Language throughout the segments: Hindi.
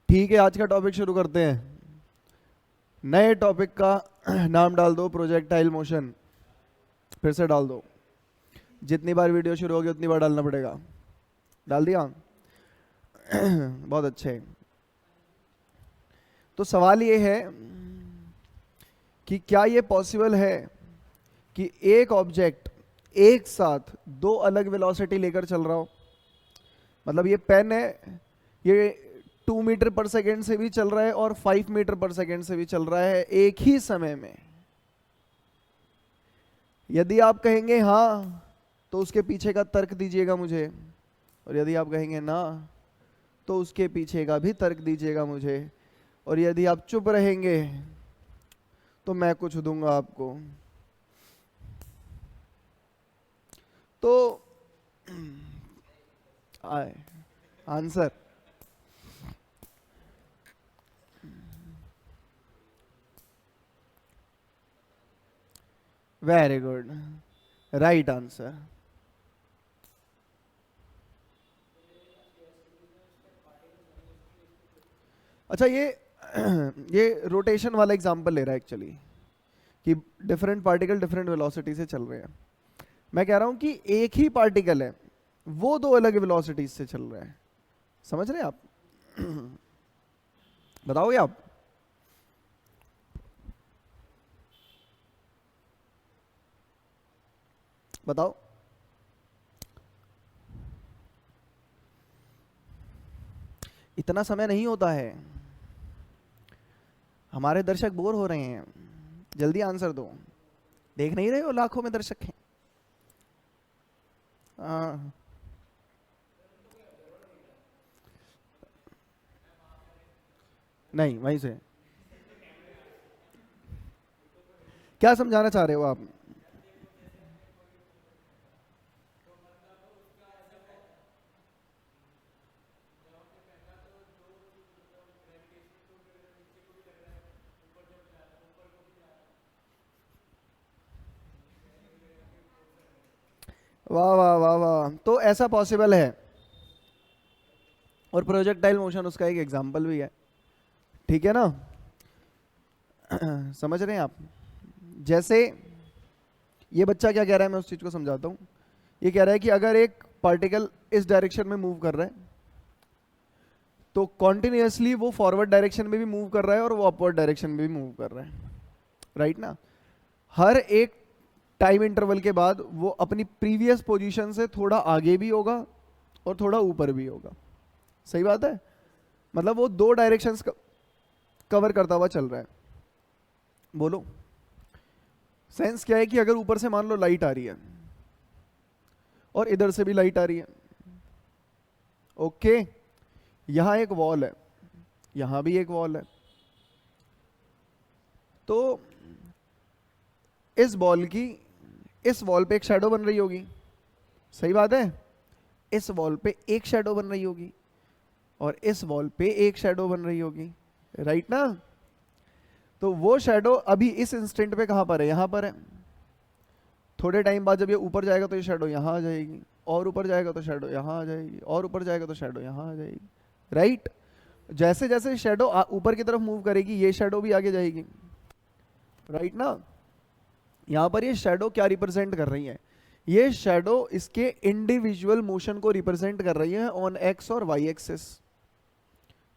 ठीक है, आज का टॉपिक शुरू करते हैं। नए टॉपिक का नाम डाल दो प्रोजेक्टाइल मोशन। फिर से डाल दो, जितनी बार वीडियो शुरू होगी उतनी बार डालना पड़ेगा। डाल दिया? बहुत अच्छे। तो सवाल ये है कि क्या ये पॉसिबल है कि एक ऑब्जेक्ट एक साथ दो अलग वेलोसिटी लेकर चल रहा हो। मतलब ये पेन है, ये 2 मीटर पर सेकेंड से भी चल रहा है और 5 मीटर पर सेकेंड से भी चल रहा है एक ही समय में। यदि आप कहेंगे हाँ तो उसके पीछे का तर्क दीजिएगा मुझे, और यदि आप कहेंगे ना तो उसके पीछे का भी तर्क दीजिएगा मुझे, और यदि आप चुप रहेंगे तो मैं कुछ दूंगा आपको। तो आए answer very good, right answer. अच्छा, ये रोटेशन वाला एग्जांपल ले रहा है एक्चुअली, कि डिफरेंट पार्टिकल डिफरेंट वेलोसिटी से चल रहे हैं। मैं कह रहा हूं कि एक ही पार्टिकल है, वो दो अलग वेलोसिटीज से चल रहा है। समझ रहे हैं आप? बताओगे आप? बताओ। इतना समय नहीं होता है, हमारे दर्शक बोर हो रहे हैं। जल्दी आंसर दो। देख नहीं रहे हो लाखों में दर्शक हैं? हाँ। नहीं, वहीं से क्या समझाना चाह रहे हो आप? वाह वाह वाह वाह, तो ऐसा पॉसिबल है, और प्रोजेक्टाइल मोशन उसका एक एग्जांपल भी है। ठीक है ना? समझ रहे हैं आप? जैसे ये बच्चा क्या कह रहा है, मैं उस चीज को समझाता हूँ। ये कह रहा है कि अगर एक पार्टिकल इस डायरेक्शन में मूव कर रहा है तो कॉन्टिन्यूसली वो फॉरवर्ड डायरेक्शन में भी मूव कर रहा है और वो अपवर्ड डायरेक्शन में भी मूव कर रहा है। राइट ना? हर एक टाइम इंटरवल के बाद वो अपनी प्रीवियस पोजीशन से थोड़ा आगे भी होगा और थोड़ा ऊपर भी होगा। सही बात है? मतलब वो दो डायरेक्शंस कवर करता हुआ चल रहा है। बोलो, सेंस क्या है कि अगर ऊपर से मान लो लाइट आ रही है और इधर से भी लाइट आ रही है, ओके, यहां एक वॉल है, यहां भी एक वॉल है, तो इस बॉल की इस वॉल पे एक शैडो बन रही होगी। सही बात है? इस वॉल पे एक शैडो बन रही होगी और इस वॉल पे एक शैडो बन रही होगी। राइट ना? तो वो शैडो अभी इस इंस्टेंट पे कहां पर है? यहां पर है। थोड़े टाइम बाद जब ये ऊपर जाएगा तो ये शैडो यहां आ जाएगी, और ऊपर जाएगा तो शैडो यहां आ जाएगी, और ऊपर जाएगा तो शैडो यहां आ जाएगी। राइट? जैसे जैसे शैडो ऊपर की तरफ मूव करेगी ये शैडो भी आगे जाएगी। राइट ना? यहां पर ये शैडो क्या रिप्रेजेंट कर रही है? ये शैडो इसके इंडिविजुअल मोशन को रिप्रेजेंट कर रही है ऑन एक्स और वाई एक्सिस।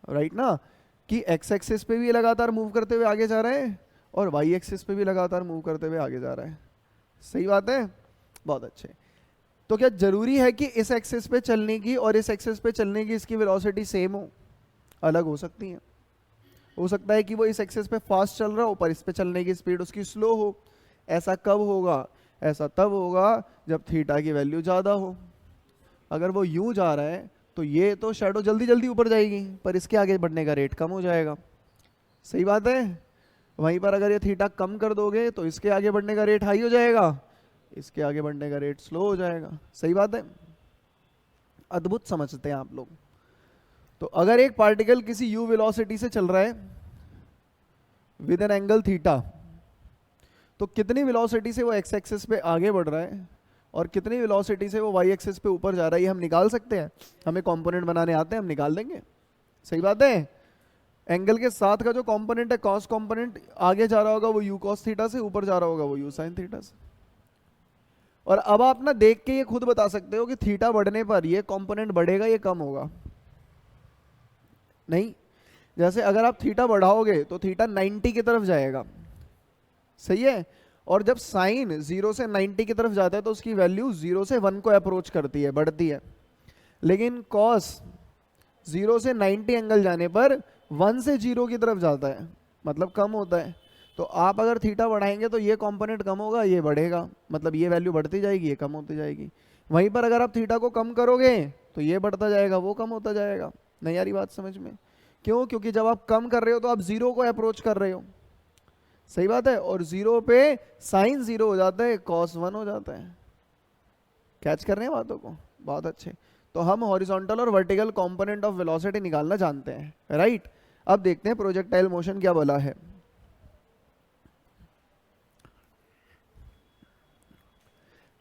राइट ना? कि एक्स एक्सिस पे भी लगातार मूव करते हुए आगे जा रहा है और वाई एक्सिस पे भी लगातार मूव करते हुए आगे जा रहा है। सही बात है? बहुत अच्छे। तो क्या जरूरी है कि इस एक्सिस पे चलने की और इस एक्सिस पे चलने की इसकी वेलोसिटी सेम हो? अलग हो सकती है। हो सकता है कि वो इस एक्सिस पे फास्ट चल रहा हो पर इस पे चलने की स्पीड उसकी स्लो हो। ऐसा कब होगा? ऐसा तब होगा जब थीटा की वैल्यू ज़्यादा हो। अगर वो यूं जा रहा है तो ये तो शैडो जल्दी जल्दी ऊपर जाएगी पर इसके आगे बढ़ने का रेट कम हो जाएगा। सही बात है? वहीं पर अगर ये थीटा कम कर दोगे तो इसके आगे बढ़ने का रेट हाई हो जाएगा, इसके आगे बढ़ने का रेट स्लो हो जाएगा। सही बात है? अद्भुत समझते हैं आप लोग। तो अगर एक पार्टिकल किसी यू वेलोसिटी से चल रहा है विद एन एंगल थीटा, तो कितनी वेलोसिटी से वो एक्स एक्सिस पे आगे बढ़ रहा है और कितनी वेलोसिटी से वो वाई एक्सिस पे ऊपर जा रहा है, ये हम निकाल सकते हैं। हमें कंपोनेंट बनाने आते हैं, हम निकाल देंगे। सही बात है? एंगल के साथ का जो कंपोनेंट है कॉस कंपोनेंट, आगे जा रहा होगा वो यू कॉस थीटा से, ऊपर जा रहा होगा वो यू साइन थीटा से। और अब आप ना देख के ये खुद बता सकते हो कि थीटा बढ़ने पर ये कंपोनेंट बढ़ेगा ये कम होगा। नहीं, जैसे अगर आप थीटा बढ़ाओगे तो थीटा 90 की तरफ जाएगा, सही है। और जब साइन 0 से 90 की तरफ जाता है तो उसकी वैल्यू 0 से 1 को अप्रोच करती है, बढ़ती है। लेकिन कॉस 0 से 90 एंगल जाने पर 1 से 0 की तरफ जाता है, मतलब कम होता है। तो आप अगर थीटा बढ़ाएंगे तो ये कंपोनेंट कम होगा, ये बढ़ेगा, मतलब ये वैल्यू बढ़ती जाएगी, ये कम होती जाएगी। वहीं पर अगर आप थीटा को कम करोगे तो ये बढ़ता जाएगा, वो कम होता जाएगा। नहीं आ रही बात समझ में? क्यों? क्योंकि जब आप कम कर रहे हो तो आप 0 को अप्रोच कर रहे हो, सही बात है। और 0 पे साइन 0 हो जाता है, कॉस 1 हो जाता है। कैच कर रहे हैं बातों को? बहुत अच्छे। तो हम हॉरिजॉन्टल और वर्टिकल कंपोनेंट ऑफ वेलोसिटी निकालना जानते हैं, राइट। अब देखते हैं प्रोजेक्टाइल मोशन क्या बोला है।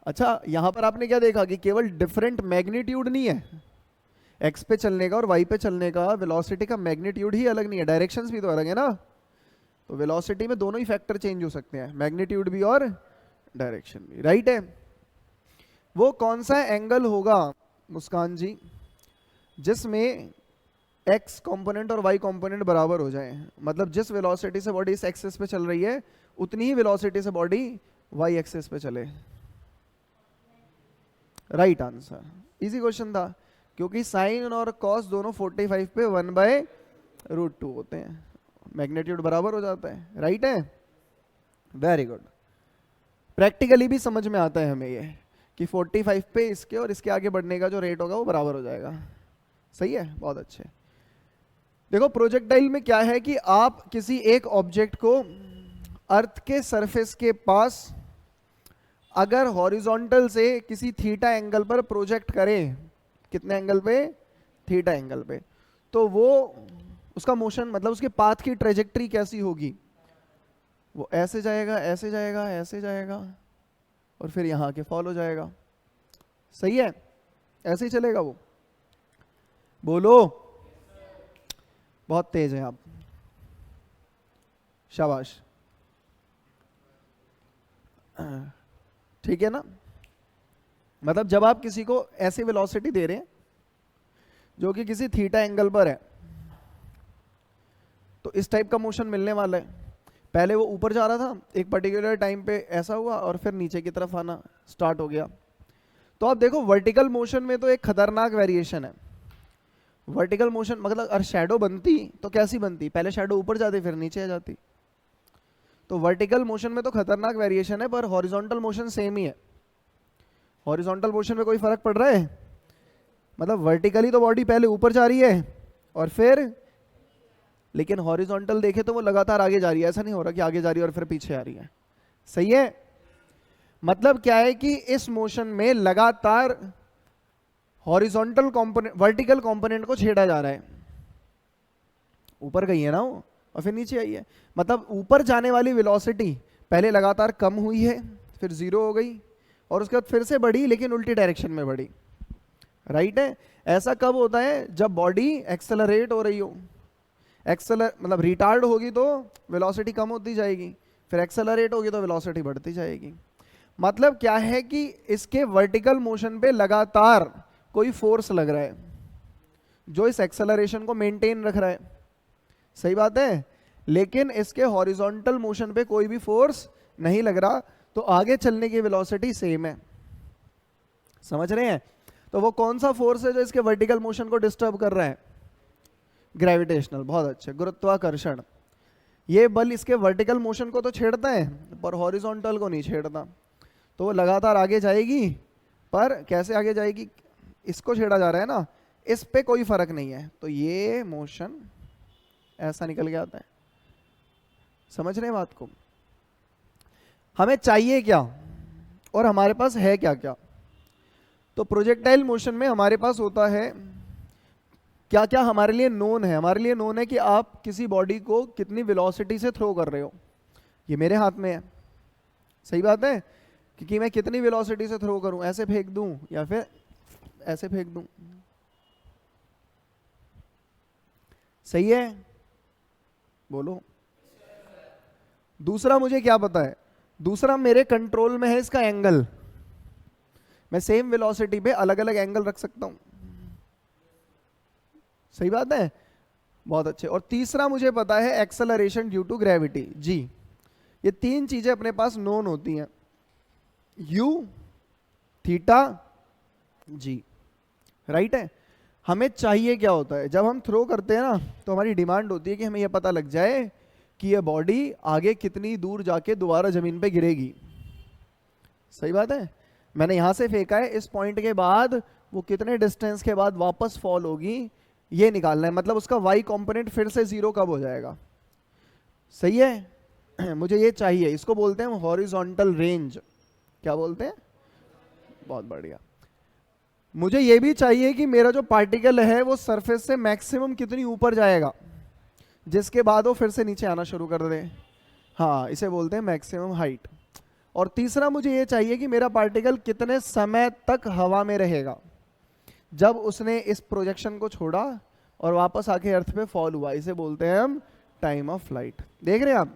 अच्छा, यहां पर आपने क्या देखा कि केवल डिफरेंट मैग्नीट्यूड नहीं है, एक्स पे चलने का और वाई पे चलने का वेलोसिटी का मैग्नीट्यूड ही अलग नहीं है, डायरेक्शंस भी तो अलग है ना। तो वेलोसिटी में दोनों ही फैक्टर चेंज हो सकते हैं, मैग्नीट्यूड भी और डायरेक्शन भी, राइट है। वो कौन सा एंगल होगा मुस्कान जी जिसमें एक्स कंपोनेंट और वाई कंपोनेंट बराबर हो जाए, मतलब जिस वेलोसिटी से बॉडी इस एक्सिस पे चल रही है उतनी ही वेलोसिटी से बॉडी वाई एक्सिस पे चले? राइट आंसर, इजी क्वेश्चन था, क्योंकि साइन और कॉस दोनों 45 पे 1/√2 होते हैं, मैग्नीट्यूड बराबर हो जाता है, राइट है। Very good. प्रैक्टिकली भी समझ में आता है हमें ये कि 45 पे इसके और इसके आगे बढ़ने का जो रेट होगा वो बराबर हो जाएगा, सही है, बहुत अच्छे। देखो प्रोजेक्टाइल में क्या है कि आप किसी एक ऑब्जेक्ट को अर्थ के सरफेस के पास अगर हॉरिजॉन्टल से किसी थीटा एंगल पर प्रोजेक्ट करें, कितने एंगल पे? थीटा एंगल पे, तो वो उसका मोशन मतलब उसके पाथ की ट्रेजेक्टरी कैसी होगी? वो ऐसे जाएगा, ऐसे जाएगा, ऐसे जाएगा और फिर यहाँ के फॉल हो जाएगा, सही है, ऐसे ही चलेगा वो। बोलो, बहुत तेज हैं आप, शाबाश, ठीक है ना। मतलब जब आप किसी को ऐसी वेलोसिटी दे रहे हैं जो कि किसी थीटा एंगल पर है तो इस टाइप का मोशन मिलने वाला है। पहले वो ऊपर जा रहा था, एक पर्टिकुलर टाइम पे ऐसा हुआ और फिर नीचे की तरफ आना स्टार्ट हो गया। तो आप देखो वर्टिकल मोशन में तो एक खतरनाक वेरिएशन है। वर्टिकल मोशन मतलब अगर शैडो बनती तो कैसी बनती? पहले शैडो ऊपर जाती फिर नीचे आ जाती। तो वर्टिकल मोशन में तो खतरनाक वेरिएशन है, पर हॉरिजॉन्टल मोशन सेम ही है। हॉरिजॉन्टल मोशन में कोई फर्क पड़ रहा है? मतलब वर्टिकली तो बॉडी पहले ऊपर जा रही है और फिर, लेकिन हॉरिजॉन्टल देखे तो वो लगातार आगे जा रही है, ऐसा नहीं हो रहा कि आगे जा रही है और फिर पीछे आ रही है, सही है। मतलब क्या है कि इस मोशन में लगातार हॉरिजॉन्टल कंपोनेंट वर्टिकल कंपोनेंट को छेड़ा जा रहा है। ऊपर गई है ना वो और फिर नीचे आई है, मतलब ऊपर जाने वाली वेलोसिटी पहले लगातार कम हुई है, फिर 0 हो गई और उसके बाद फिर से बढ़ी लेकिन उल्टी डायरेक्शन में बढ़ी, राइट है। ऐसा कब होता है? जब बॉडी एक्सेलरेट हो रही हो। मतलब रिटार्ड होगी तो वेलोसिटी कम होती जाएगी, फिर एक्सेलरेट होगी तो वेलोसिटी बढ़ती जाएगी। मतलब क्या है कि इसके वर्टिकल मोशन पे लगातार कोई फोर्स लग रहा है जो इस एक्सेलरेशन को मेंटेन रख रहा है, सही बात है। लेकिन इसके हॉरिजॉन्टल मोशन पे कोई भी फोर्स नहीं लग रहा, तो आगे चलने की वेलोसिटी सेम है, समझ रहे हैं। तो वो कौन सा फोर्स है जो इसके वर्टिकल मोशन को डिस्टर्ब कर रहा है? ग्रेविटेशनल, बहुत अच्छे, गुरुत्वाकर्षण। ये बल इसके वर्टिकल मोशन को तो छेड़ता है पर हॉरिजॉन्टल को नहीं छेड़ता, तो वो लगातार आगे जाएगी। पर कैसे आगे जाएगी? इसको छेड़ा जा रहा है ना, इस पे कोई फर्क नहीं है, तो ये मोशन ऐसा निकल के आता है, समझ रहे हैं बात को। हमें चाहिए क्या और हमारे पास है क्या क्या? तो प्रोजेक्टाइल मोशन में हमारे पास होता है क्या क्या हमारे लिए नोन है। हमारे लिए नोन है कि आप किसी बॉडी को कितनी वेलोसिटी से थ्रो कर रहे हो, ये मेरे हाथ में है, सही बात है। क्योंकि मैं कितनी वेलोसिटी से थ्रो करूं, ऐसे फेंक दूं या फिर ऐसे फेंक दूं, सही है। बोलो। दूसरा मुझे क्या पता है, दूसरा मेरे कंट्रोल में है इसका एंगल, मैं सेम वेलोसिटी पे अलग अलग एंगल रख सकता हूं, सही बात है, बहुत अच्छे। और तीसरा मुझे पता है acceleration due to gravity G. ये तीन चीजें अपने पास नोन होती हैं, यू, थीटा, जी, राइट है। हमें चाहिए क्या होता है, जब हम थ्रो करते हैं ना तो हमारी डिमांड होती है कि हमें यह पता लग जाए कि ये बॉडी आगे कितनी दूर जाके दोबारा जमीन पे गिरेगी, सही बात है। मैंने यहां से फेंका है, इस पॉइंट के बाद वो कितने डिस्टेंस के बाद वापस फॉल होगी ये निकालना है, मतलब उसका वाई कंपोनेंट फिर से जीरो कब हो जाएगा, सही है। मुझे ये चाहिए, इसको बोलते हैं हॉरिजॉन्टल रेंज। क्या बोलते हैं, बहुत बढ़िया। मुझे ये भी चाहिए कि मेरा जो पार्टिकल है वो सरफेस से मैक्सिमम कितनी ऊपर जाएगा जिसके बाद वो फिर से नीचे आना शुरू कर दे, हाँ इसे बोलते हैं मैक्सिमम हाइट। और तीसरा मुझे ये चाहिए कि मेरा पार्टिकल कितने समय तक हवा में रहेगा जब उसने इस प्रोजेक्शन को छोड़ा और वापस आके अर्थ पे फॉल हुआ, इसे बोलते हैं हम टाइम ऑफ फ्लाइट। देख रहे हैं आप,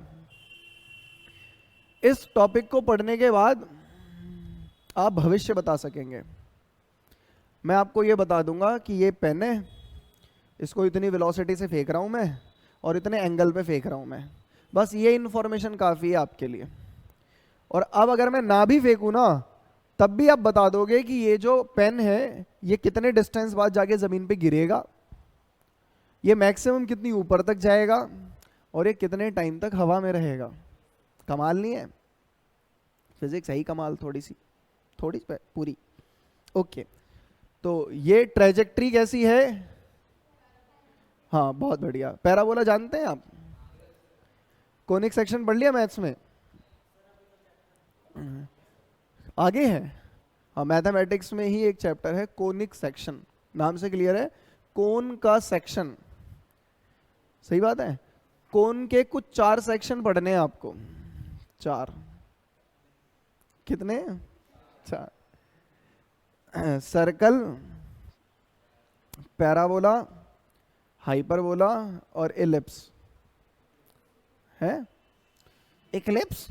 इस टॉपिक को पढ़ने के बाद आप भविष्य बता सकेंगे। मैं आपको ये बता दूंगा कि ये पेन है, इसको इतनी वेलोसिटी से फेंक रहा हूं मैं और इतने एंगल पे फेंक रहा हूं मैं, बस ये इंफॉर्मेशन काफ़ी है आपके लिए। और अब अगर मैं ना भी फेंकूं ना तब भी आप बता दोगे कि ये जो पेन है ये कितने डिस्टेंस बाद जाके ज़मीन पे गिरेगा, ये मैक्सिमम कितनी ऊपर तक जाएगा और ये कितने टाइम तक हवा में रहेगा। कमाल नहीं है, फिजिक्स है ही कमाल, थोड़ी पूरी। ओके, तो ये ट्रेजेक्ट्री कैसी है, हाँ बहुत बढ़िया। पैराबोला जानते हैं आप, कोनिक सेक्शन पढ़ लिया मैथ्स में, आगे है, हाँ मैथमेटिक्स में ही एक चैप्टर है कोनिक सेक्शन, नाम से क्लियर है, कोन का सेक्शन, सही बात है। कोन के कुछ 4 सेक्शन पढ़ने हैं आपको, 4, कितने, 4, सर्कल, पैराबोला, हाइपरबोला और एलिप्स है। इक्लिप्स,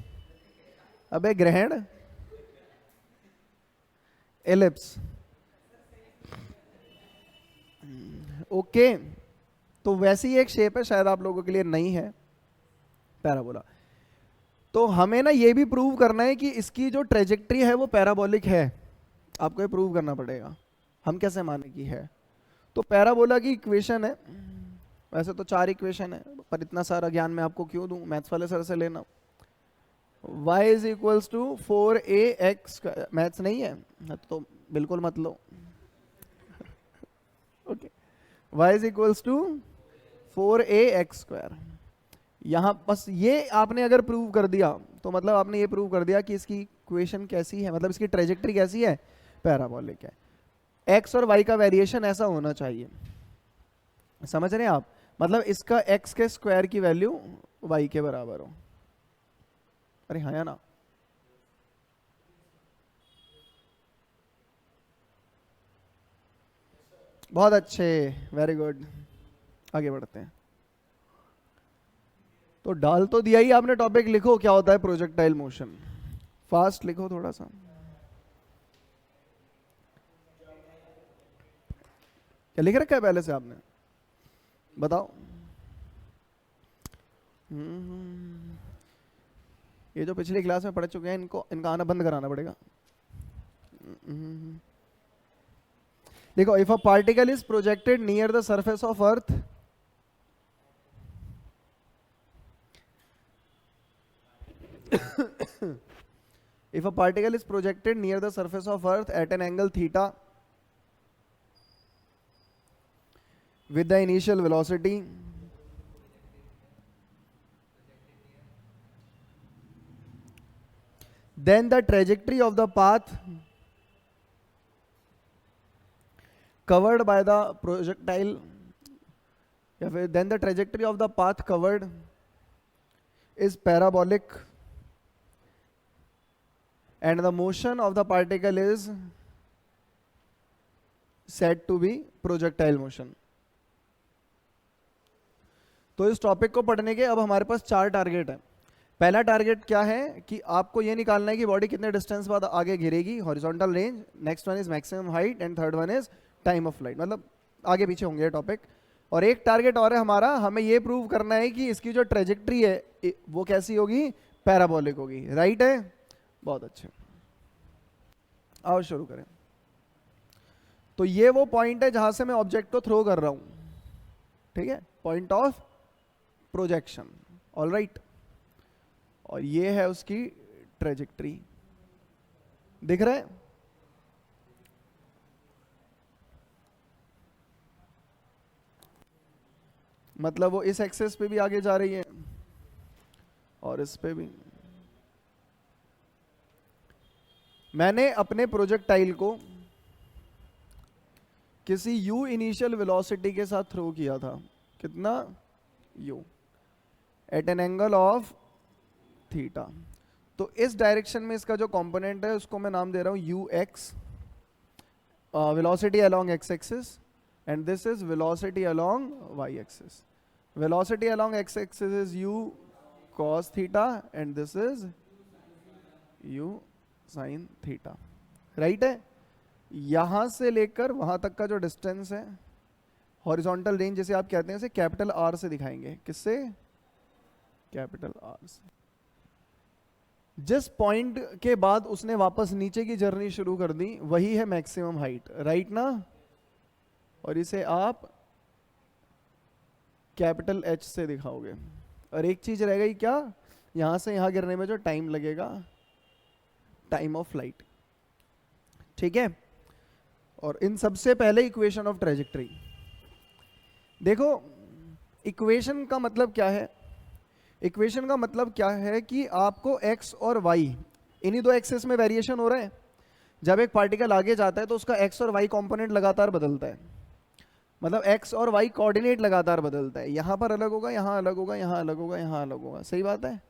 अबे ग्रहण, एलिप्स, ओके। तो वैसी एक शेप है, शायद आप लोगों के लिए नहीं है, पैराबोला। तो हमें ना ये भी प्रूव करना है कि इसकी जो ट्रेजेक्ट्री है वो पैराबोलिक है, आपको ये प्रूव करना पड़ेगा। हम कैसे माने कि है, तो पैराबोला की इक्वेशन है, वैसे तो 4 इक्वेशन है पर इतना सारा ज्ञान मैं आपको क्यों दूं, मैथ्स वाले सर से लेना। y is equals to 4ax, maths नहीं है तो बिल्कुल मत लो, okay. y is equals to 4ax²। यहाँ बस ये आपने अगर प्रूव कर दिया तो मतलब आपने ये प्रूव कर दिया कि इसकी इक्वेशन कैसी है, मतलब इसकी ट्रेजेक्ट्री कैसी है, पैराबोलिक है। x और y का वेरिएशन ऐसा होना चाहिए, समझ रहे हैं आप, मतलब इसका x के स्क्वायर की वैल्यू y के बराबर हो। अरे हाँ या ना, बहुत अच्छे, वेरी गुड। आगे बढ़ते हैं। तो डाल तो दिया ही आपने टॉपिक, लिखो क्या होता है प्रोजेक्टाइल मोशन, फास्ट लिखो थोड़ा सा। क्या लिख रखा है पहले से आपने, बताओ। ये जो पिछली क्लास में पढ़ चुके हैं इनका आना बंद कराना पड़ेगा। देखो, if a particle is projected near the surface of earth, if a particle is projected near the surface of earth at an angle theta with the initial velocity then the trajectory of the path covered by the projectile, then the trajectory of the path covered is parabolic and the motion of the particle is said to be projectile motion. तो इस टॉपिक को पढ़ने के अब हमारे पास 4 टारगेट है। पहला टारगेट क्या है कि आपको ये निकालना है कि बॉडी कितने डिस्टेंस बाद आगे गिरेगी, horizontal range, next one is maximum height and third one is time of flight, मतलब आगे पीछे होंगे ये टॉपिक। और एक टारगेट और है हमारा, हमें ये प्रूव करना है कि इसकी जो ट्रेजेक्ट्री है वो कैसी होगी, पैराबोलिक होगी। राइट है, बहुत अच्छे, आओ शुरू करें। तो ये वो पॉइंट है जहां से मैं ऑब्जेक्ट को थ्रो कर रहा हूं, ठीक है, पॉइंट ऑफ प्रोजेक्शन, ऑलराइट। और ये है उसकी ट्रेजेक्ट्री, दिख रहा है? मतलब वो इस एक्सेस पे भी आगे जा रही है और इस पे भी। मैंने अपने प्रोजेक्टाइल को किसी u इनिशियल वेलोसिटी के साथ थ्रो किया था, कितना u, at an angle of theta. तो इस डायरेक्शन में इसका जो कंपोनेंट है उसको मैं नाम दे रहा हूं ux, velocity along x axis, and this is velocity along y axis. Velocity along x axis is u cos theta and this is u sin theta. Right है? यहां से लेकर वहां तक का जो डिस्टेंस है, हॉरिजॉन्टल रेंज जिसे आप कहते हैं, इसे कैपिटल R से दिखाएंगे। किससे? कैपिटल R से। जिस पॉइंट के बाद उसने वापस नीचे की जर्नी शुरू कर दी वही है मैक्सिमम हाइट, राइट ना? और इसे आप कैपिटल H से दिखाओगे। और एक चीज रह गई क्या, यहां से यहां गिरने में जो टाइम लगेगा, टाइम ऑफ फ्लाइट, ठीक है। और इन सबसे पहले इक्वेशन ऑफ ट्रेजेक्ट्री देखो। इक्वेशन का मतलब क्या है? इक्वेशन का मतलब क्या है कि आपको x और y, इन्हीं दो एक्सेस में वेरिएशन हो रहा है। जब एक पार्टिकल आगे जाता है तो उसका x और y कंपोनेंट लगातार बदलता है, मतलब x और y कोऑर्डिनेट लगातार बदलता है। यहां पर अलग होगा, यहां अलग होगा, यहां अलग होगा, यहां अलग होगा। सही बात है?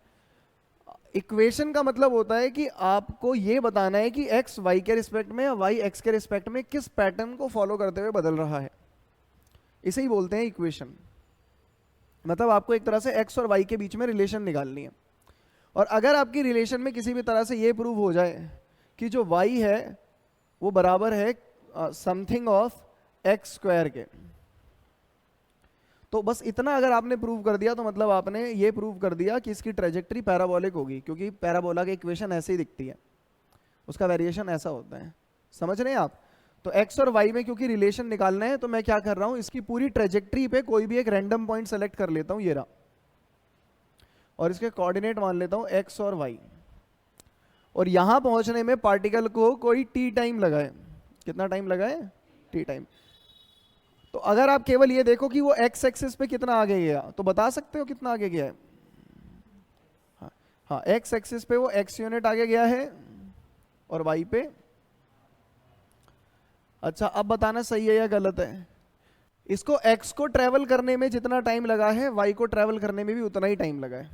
इक्वेशन का मतलब होता है कि आपको ये बताना है कि x y के रिस्पेक्ट में या y x के रिस्पेक्ट में किस पैटर्न को फॉलो करते हुए बदल रहा है। इसे ही बोलते हैं इक्वेशन। मतलब आपको एक तरह से x और y के बीच में रिलेशन निकालनी है। और अगर आपकी रिलेशन में किसी भी तरह से ये प्रूव हो जाए कि जो y है वो बराबर है समथिंग ऑफ x स्क्वायर के, तो बस इतना अगर आपने प्रूव कर दिया तो मतलब आपने ये प्रूव कर दिया कि इसकी ट्रेजेक्ट्री पैराबोलिक होगी, क्योंकि पैराबोला की इक्वेशन ऐसे ही दिखती है, उसका वेरिएशन ऐसा होता है। समझ रहे हैं आप? तो x और y में क्योंकि रिलेशन निकालना है तो मैं क्या कर रहा हूं, इसकी पूरी ट्रेजेक्ट्री पे कोई भी एक रैंडम पॉइंट सेलेक्ट कर लेता हूं, ये रहा, और इसके कोऑर्डिनेट मान लेता हूं x और y। और यहां पहुंचने में पार्टिकल को कोई t टाइम लगाए। कितना टाइम लगाए? t time. तो अगर आप केवल ये देखो कि वो x एक्सिस पे कितना आगे गया तो बता सकते हो कितना आगे गया है। हाँ, x एक्सिस पे वो x यूनिट आगे गया है और y पे। अच्छा, अब बताना सही है या गलत है। इसको x को ट्रेवल करने में जितना टाइम लगा है y को ट्रेवल करने में भी उतना ही टाइम लगा है।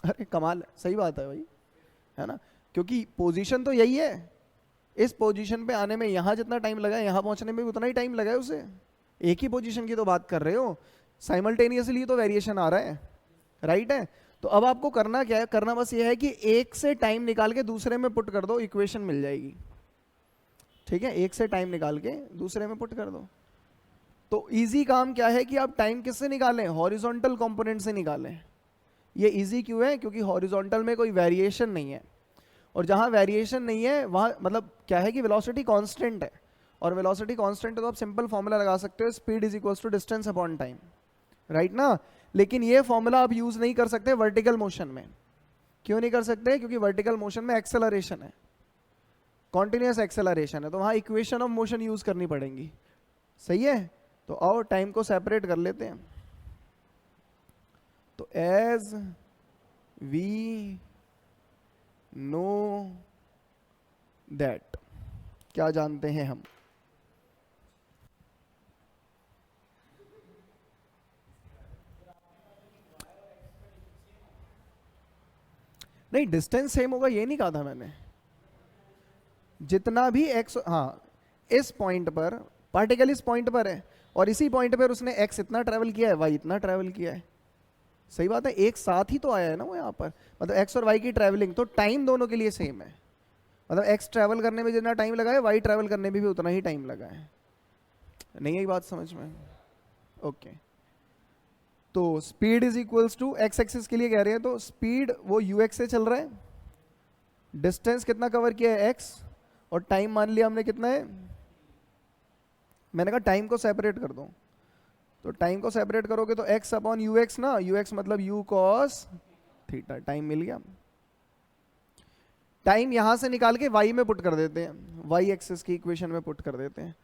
अरे कमाल है, सही बात है भाई, है ना? क्योंकि पोजीशन तो यही है, इस पोजीशन पे आने में यहां जितना टाइम लगा है यहां पहुंचने में भी उतना ही टाइम लगा है उसे। एक ही पोजीशन की तो बात कर रहे हो, साइमल्टेनियसली तो वेरिएशन आ रहा है, राइट है? तो अब आपको करना क्या है, करना बस ये है कि एक से टाइम निकाल के दूसरे में पुट कर दो, इक्वेशन मिल जाएगी। ठीक है, एक से टाइम निकाल के दूसरे में पुट कर दो। तो इजी काम क्या है कि आप टाइम किससे निकालें, हॉरिजॉन्टल कंपोनेंट से निकालें। ये इजी क्यों है? क्योंकि हॉरिजॉन्टल में कोई वेरिएशन नहीं है, और जहां वेरिएशन नहीं है वहां मतलब क्या है कि वेलोसिटी कांस्टेंट है, और वेलोसिटी कांस्टेंट है तो आप सिंपल फॉर्मूला लगा सकते हो, speed is equals to distance upon time, right ना? लेकिन ये फॉर्मूला आप यूज नहीं कर सकते वर्टिकल मोशन में। क्यों नहीं कर सकते? क्योंकि वर्टिकल मोशन में एक्सेलरेशन है, कॉन्टिन्यूस एक्सेलरेशन है, तो वहां इक्वेशन ऑफ मोशन यूज करनी पड़ेगी। सही है? तो आओ टाइम को सेपरेट कर लेते हैं। तो एज वी नो दैट, क्या जानते हैं हम? नहीं, डिस्टेंस सेम होगा ये नहीं कहा था मैंने। जितना भी एक्स, हाँ, इस पॉइंट पर पार्टिकल इस पॉइंट पर है और इसी पॉइंट पर उसने एक्स इतना ट्रैवल किया है, वाई इतना ट्रैवल किया है। सही बात है, एक साथ ही तो आया है ना वो यहाँ पर, मतलब एक्स और वाई की ट्रैवलिंग, तो टाइम दोनों के लिए सेम है। मतलब एक्स ट्रैवल करने में जितना टाइम लगा है, वाई ट्रैवल करने में भी उतना ही टाइम लगा है। नहीं है बात समझ में? ओके, तो speed is equals to x axis के लिए कह रहे हैं, तो स्पीड वो यू एक्स से चल रहा है, डिस्टेंस कितना कवर किया है एक्स, और टाइम मान लिया हमने कितना है, मैंने कहा टाइम को सेपरेट कर दो, तो टाइम को सेपरेट करोगे तो एक्स अपॉन यू एक्स ना, यू एक्स मतलब यू कॉस थीटा, टाइम मिल गया। टाइम यहां से निकाल के वाई में पुट कर देते हैं, वाई एक्सिस की इक्वेशन में पुट कर देते हैं।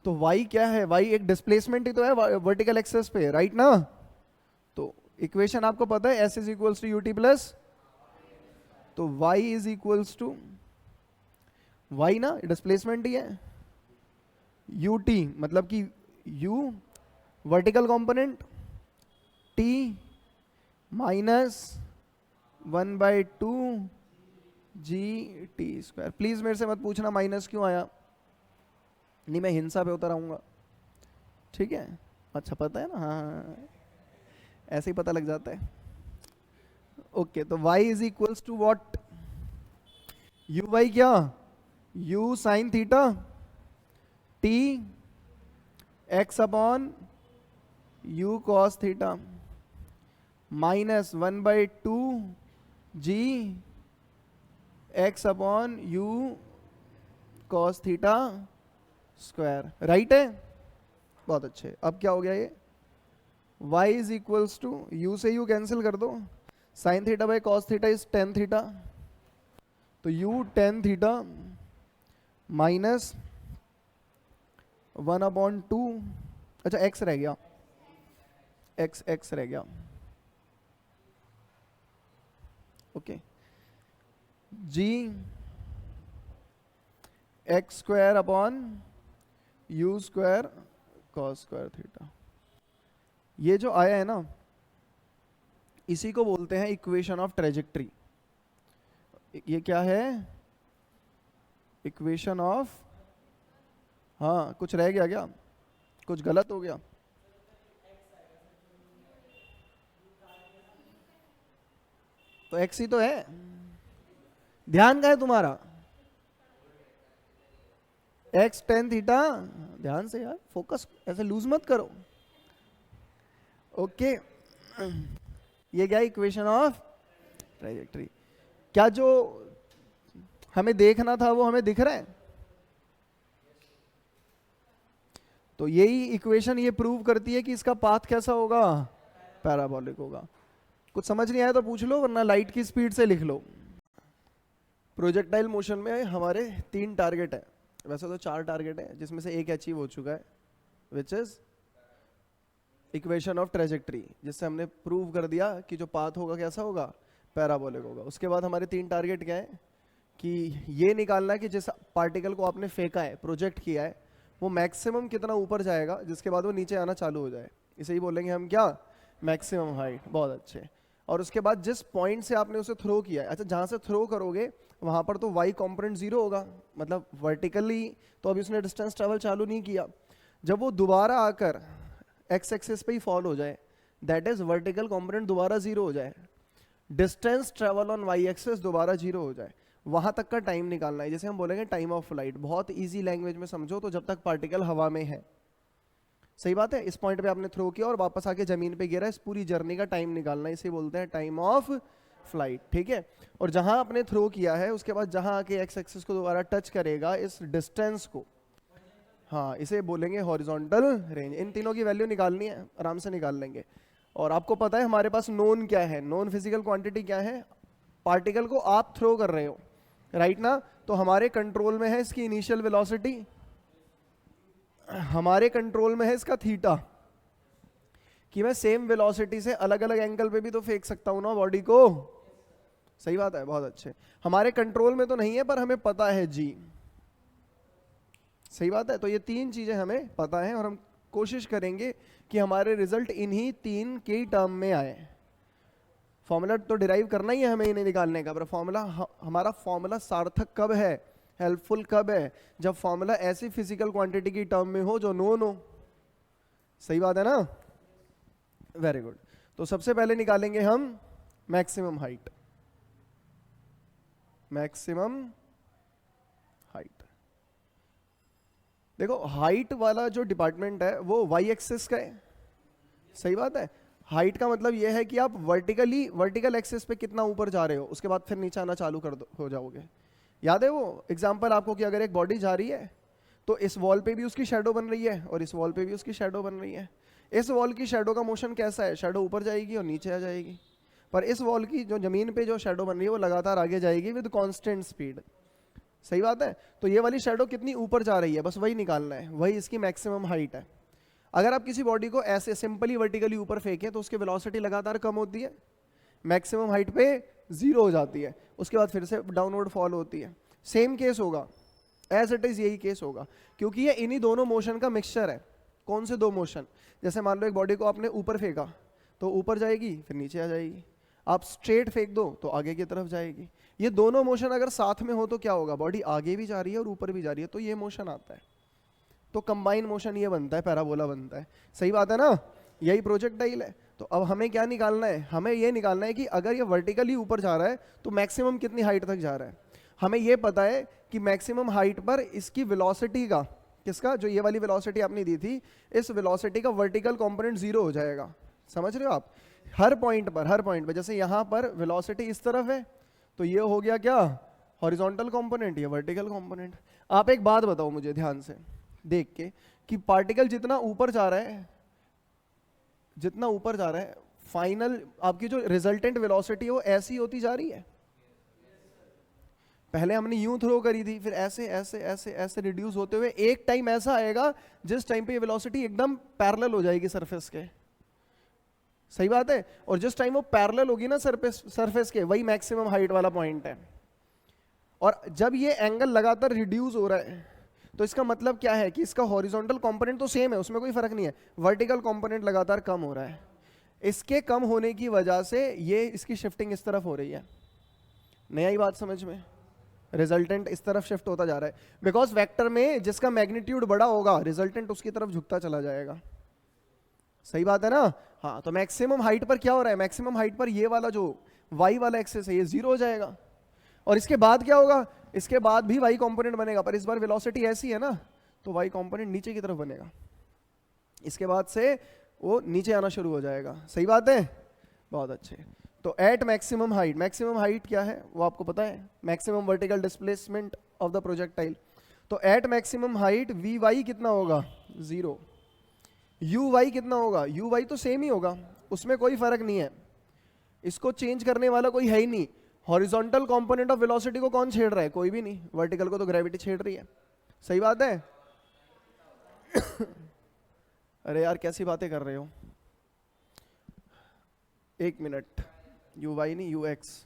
तो वाई क्या है, वाई एक डिस्प्लेसमेंट ही तो है वर्टिकल एक्सिस पे, राइट ना। तो इक्वेशन आपको पता है, S is equals to u t plus, तो y is equals to, y ना डिस्प्लेसमेंट ही है, यू टी मतलब कि u vertical component, t minus 1/2 g t square. Please मेरे से मत पूछना माइनस क्यों आया, नहीं मैं हिंसा पे उतर आऊंगा, ठीक है। अच्छा पता है ना, हाँ ऐसे ही पता लग जाता है। ओके, तो y is equals to what, u y क्या, u sine theta t x upon u cos theta minus 1/2 g x upon u cos theta square, right है। बहुत अच्छे, अब क्या हो गया ये, y is equals to, u से u कैंसिल कर दो, sine theta by cos theta is tan theta, तो u टेन थीटा माइनस 1/2, अच्छा x रह गया, x रह गया, okay, g x square upon you square cos square theta. ये जो आया है ना, इसी को बोलते हैं इक्वेशन ऑफ ट्रेजेक्ट्री। ये क्या है, इक्वेशन ऑफ, हाँ कुछ रह गया क्या, कुछ गलत हो गया, तो एक्स ही तो है, ध्यान का है तुम्हारा, एक्स टेन थीटा, ध्यान से यार फोकस ऐसे लूज मत करो। ओके, ये क्या इक्वेशन ऑफ ट्राइजेक्टरी, क्या जो हमें देखना था वो हमें दिख रहा है, तो यही इक्वेशन ये प्रूव करती है कि इसका पाथ कैसा होगा, पैराबोलिक होगा। कुछ समझ नहीं आया तो पूछ लो, वरना लाइट की स्पीड से लिख लो। प्रोजेक्टाइल मोशन में हमारे 3 टारगेट है, वैसे तो 4 टारगेट है, जिसमें से एक अचीव हो चुका है, which is equation of trajectory, जिससे हमने प्रूव कर दिया कि जो पाथ होगा कैसा होगा, पैराबोलिक होगा। उसके बाद हमारे 3 टारगेट क्या है, कि ये निकालना है कि जिस पार्टिकल को आपने फेंका है, प्रोजेक्ट किया है, वो मैक्सिमम कितना ऊपर जाएगा जिसके बाद वो नीचे आना चालू हो जाए, इसे ही बोलेंगे हम क्या, मैक्सिमम हाइट। बहुत अच्छे। और उसके बाद जिस पॉइंट से आपने उसे थ्रो किया है, अच्छा जहाँ से थ्रो करोगे वहाँ पर तो y कॉम्पोनेंट 0 होगा, मतलब वर्टिकली तो अभी उसने डिस्टेंस ट्रेवल चालू नहीं किया। जब वो दोबारा आकर x एक्सिस पे ही फॉल हो जाए, दैट इज वर्टिकल कॉम्पोनेंट दोबारा 0 हो जाए, distance travel on y axis दोबारा 0 हो जाए, वहाँ तक का टाइम निकालना है, जैसे हम बोलेंगे टाइम ऑफ फ्लाइट। बहुत ईजी लैंग्वेज में समझो तो, जब तक पार्टिकल हवा में है, सही बात है, इस पॉइंट पे आपने थ्रो किया और वापस आके जमीन पे गिरा, इस पूरी जर्नी का टाइम निकालना, इसे बोलते हैं टाइम ऑफ फ्लाइट, ठीक है। और जहां आपने थ्रो किया है उसके बाद जहां आके एक्स एक्सिस को दोबारा टच करेगा, इस डिस्टेंस को, हाँ इसे बोलेंगे हॉरिजॉन्टल रेंज। इन तीनों की वैल्यू निकालनी है, आराम से निकाल लेंगे। और आपको पता है हमारे पास नोन क्या है, नोन फिजिकल क्वांटिटी क्या है, पार्टिकल को आप थ्रो कर रहे हो, राइट ना, तो हमारे कंट्रोल में है इसकी इनिशियल वेलोसिटी, हमारे कंट्रोल में है इसका थीटा, कि मैं सेम वेलोसिटी से अलग अलग एंगल पे भी तो फेंक सकता हूं ना बॉडी को, सही बात है। बहुत अच्छे, हमारे कंट्रोल में तो नहीं है पर हमें पता है जी, सही बात है। तो ये 3 चीजें हमें पता है और हम कोशिश करेंगे कि हमारे रिजल्ट इन्हीं 3 के टर्म में आए। फॉर्मूला तो डिराइव करना ही है हमें इन्हें निकालने का, पर फॉर्मूला, हमारा फॉर्मूला सार्थक कब है, हेल्पफुल कब है? जब फॉर्मूला ऐसी फिजिकल क्वांटिटी की टर्म में हो जो नोन हो। सही बात है ना? Very good. तो सबसे पहले निकालेंगे हम मैक्सिमम हाइट। मैक्सिमम हाइट, देखो हाइट वाला जो डिपार्टमेंट है वो वाई एक्सिस का है। सही बात है। हाइट का मतलब यह है कि आप वर्टिकल एक्सिस पे कितना ऊपर जा रहे हो, उसके बाद फिर नीचे आना चालू कर दो हो जाओगे। याद है वो एग्जांपल आपको कि अगर एक बॉडी जा रही है तो इस वॉल पे भी उसकी शैडो बन रही है और इस वॉल पे भी उसकी शैडो बन रही है। इस वॉल की शैडो का मोशन कैसा है? शैडो ऊपर जाएगी और नीचे आ जाएगी। पर इस वॉल की जो जमीन पे जो शैडो बन रही है वो लगातार आगे जाएगी विद कांस्टेंट स्पीड। सही बात है। तो ये वाली शैडो कितनी ऊपर जा रही है, बस वही निकालना है, वही इसकी मैक्सिमम हाइट है। अगर आप किसी बॉडी को ऐसे सिंपली वर्टिकली ऊपर फेंकें तो उसकी वेलोसिटी लगातार कम होती है, मैक्सिमम हाइट पे 0 हो जाती है, उसके बाद फिर से डाउनवर्ड फॉल होती है। सेम केस होगा, एज इट इज यही केस होगा, क्योंकि ये इन्हीं दोनों मोशन का मिक्सचर है। कौन से दो मोशन? जैसे मान लो एक बॉडी को आपने ऊपर फेंका तो ऊपर जाएगी फिर नीचे आ जाएगी, आप स्ट्रेट फेंक दो तो आगे की तरफ जाएगी। ये दोनों मोशन अगर साथ में हो तो क्या होगा? बॉडी आगे भी जा रही है और ऊपर भी जा रही है, तो ये मोशन आता है। तो कंबाइन मोशन ये बनता है, पैराबोला बनता है। सही बात है ना? यही प्रोजेक्टाइल है। तो अब हमें क्या निकालना है? हमें ये निकालना है कि अगर ये वर्टिकली ऊपर जा रहा है तो मैक्सिमम कितनी हाइट तक जा रहा है। हमें ये पता है कि मैक्सिमम हाइट पर इसकी वेलोसिटी का, किसका? जो ये वाली वेलोसिटी आपने दी थी, इस वेलोसिटी का वर्टिकल कंपोनेंट 0 हो जाएगा। समझ रहे हो आप? हर पॉइंट पर जैसे यहाँ पर वेलोसिटी इस तरफ है तो ये हो गया क्या? हॉरिजॉन्टल कंपोनेंट, ये वर्टिकल कंपोनेंट। आप एक बात बताओ मुझे ध्यान से देख के कि पार्टिकल जितना ऊपर जा रहा है फाइनल आपकी जो रिजल्टेंट वेलोसिटी है वो ऐसी होती जा रही है। पहले हमने यूं थ्रो करी थी, फिर ऐसे ऐसे ऐसे ऐसे रिड्यूस होते हुए एक टाइम ऐसा आएगा जिस टाइम पे ये वेलोसिटी एकदम पैरेलल हो जाएगी सरफेस के। सही बात है। और जिस टाइम वो पैरेलल होगी ना सरफेस के, वही मैक्सिमम हाइट वाला पॉइंट है। और जब ये एंगल लगातार रिड्यूस हो रहा है तो इसका मतलब क्या है कि इसका हॉरिजॉन्टल कंपोनेंट तो सेम है, उसमें कोई फर्क नहीं है, वर्टिकल कंपोनेंट लगातार कम हो रहा है। इसके कम होने की वजह से ये इसकी शिफ्टिंग इस तरफ हो रही है। नया ही बात समझ में? रिजल्टेंट इस तरफ शिफ्ट होता जा रहा है, बिकॉज वेक्टर में जिसका मैग्नीट्यूड बड़ा होगा रिजल्टेंट उसकी तरफ झुकता चला जाएगा। सही बात है ना? हाँ, तो मैक्सिमम हाइट पर क्या हो रहा है? मैक्सिमम हाइट पर ये वाला जो वाई वाला एक्सेस है ये 0 हो जाएगा। और इसके बाद क्या होगा? इसके बाद भी वाई कंपोनेंट बनेगा, पर इस बार वेलोसिटी ऐसी है ना तो वाई कंपोनेंट नीचे की तरफ बनेगा। इसके बाद से वो नीचे आना शुरू हो जाएगा। सही बात है? बहुत अच्छे। तो एट मैक्सिमम हाइट क्या है वो आपको पता है? Maximum vertical displacement of the projectile. तो at maximum height v y कितना होगा? 0। यू वाई कितना होगा? यू वाई तो सेम ही होगा, उसमें कोई फर्क नहीं है, इसको चेंज करने वाला कोई है ही नहीं। हॉरिजॉन्टल कंपोनेंट ऑफ वेलोसिटी को कौन छेड़ रहा है? कोई भी नहीं। वर्टिकल को तो ग्रेविटी छेड़ रही है। सही बात है? अरे यार कैसी बातें कर रहे हो? एक मिनट, यू वाई नहीं यू एक्स।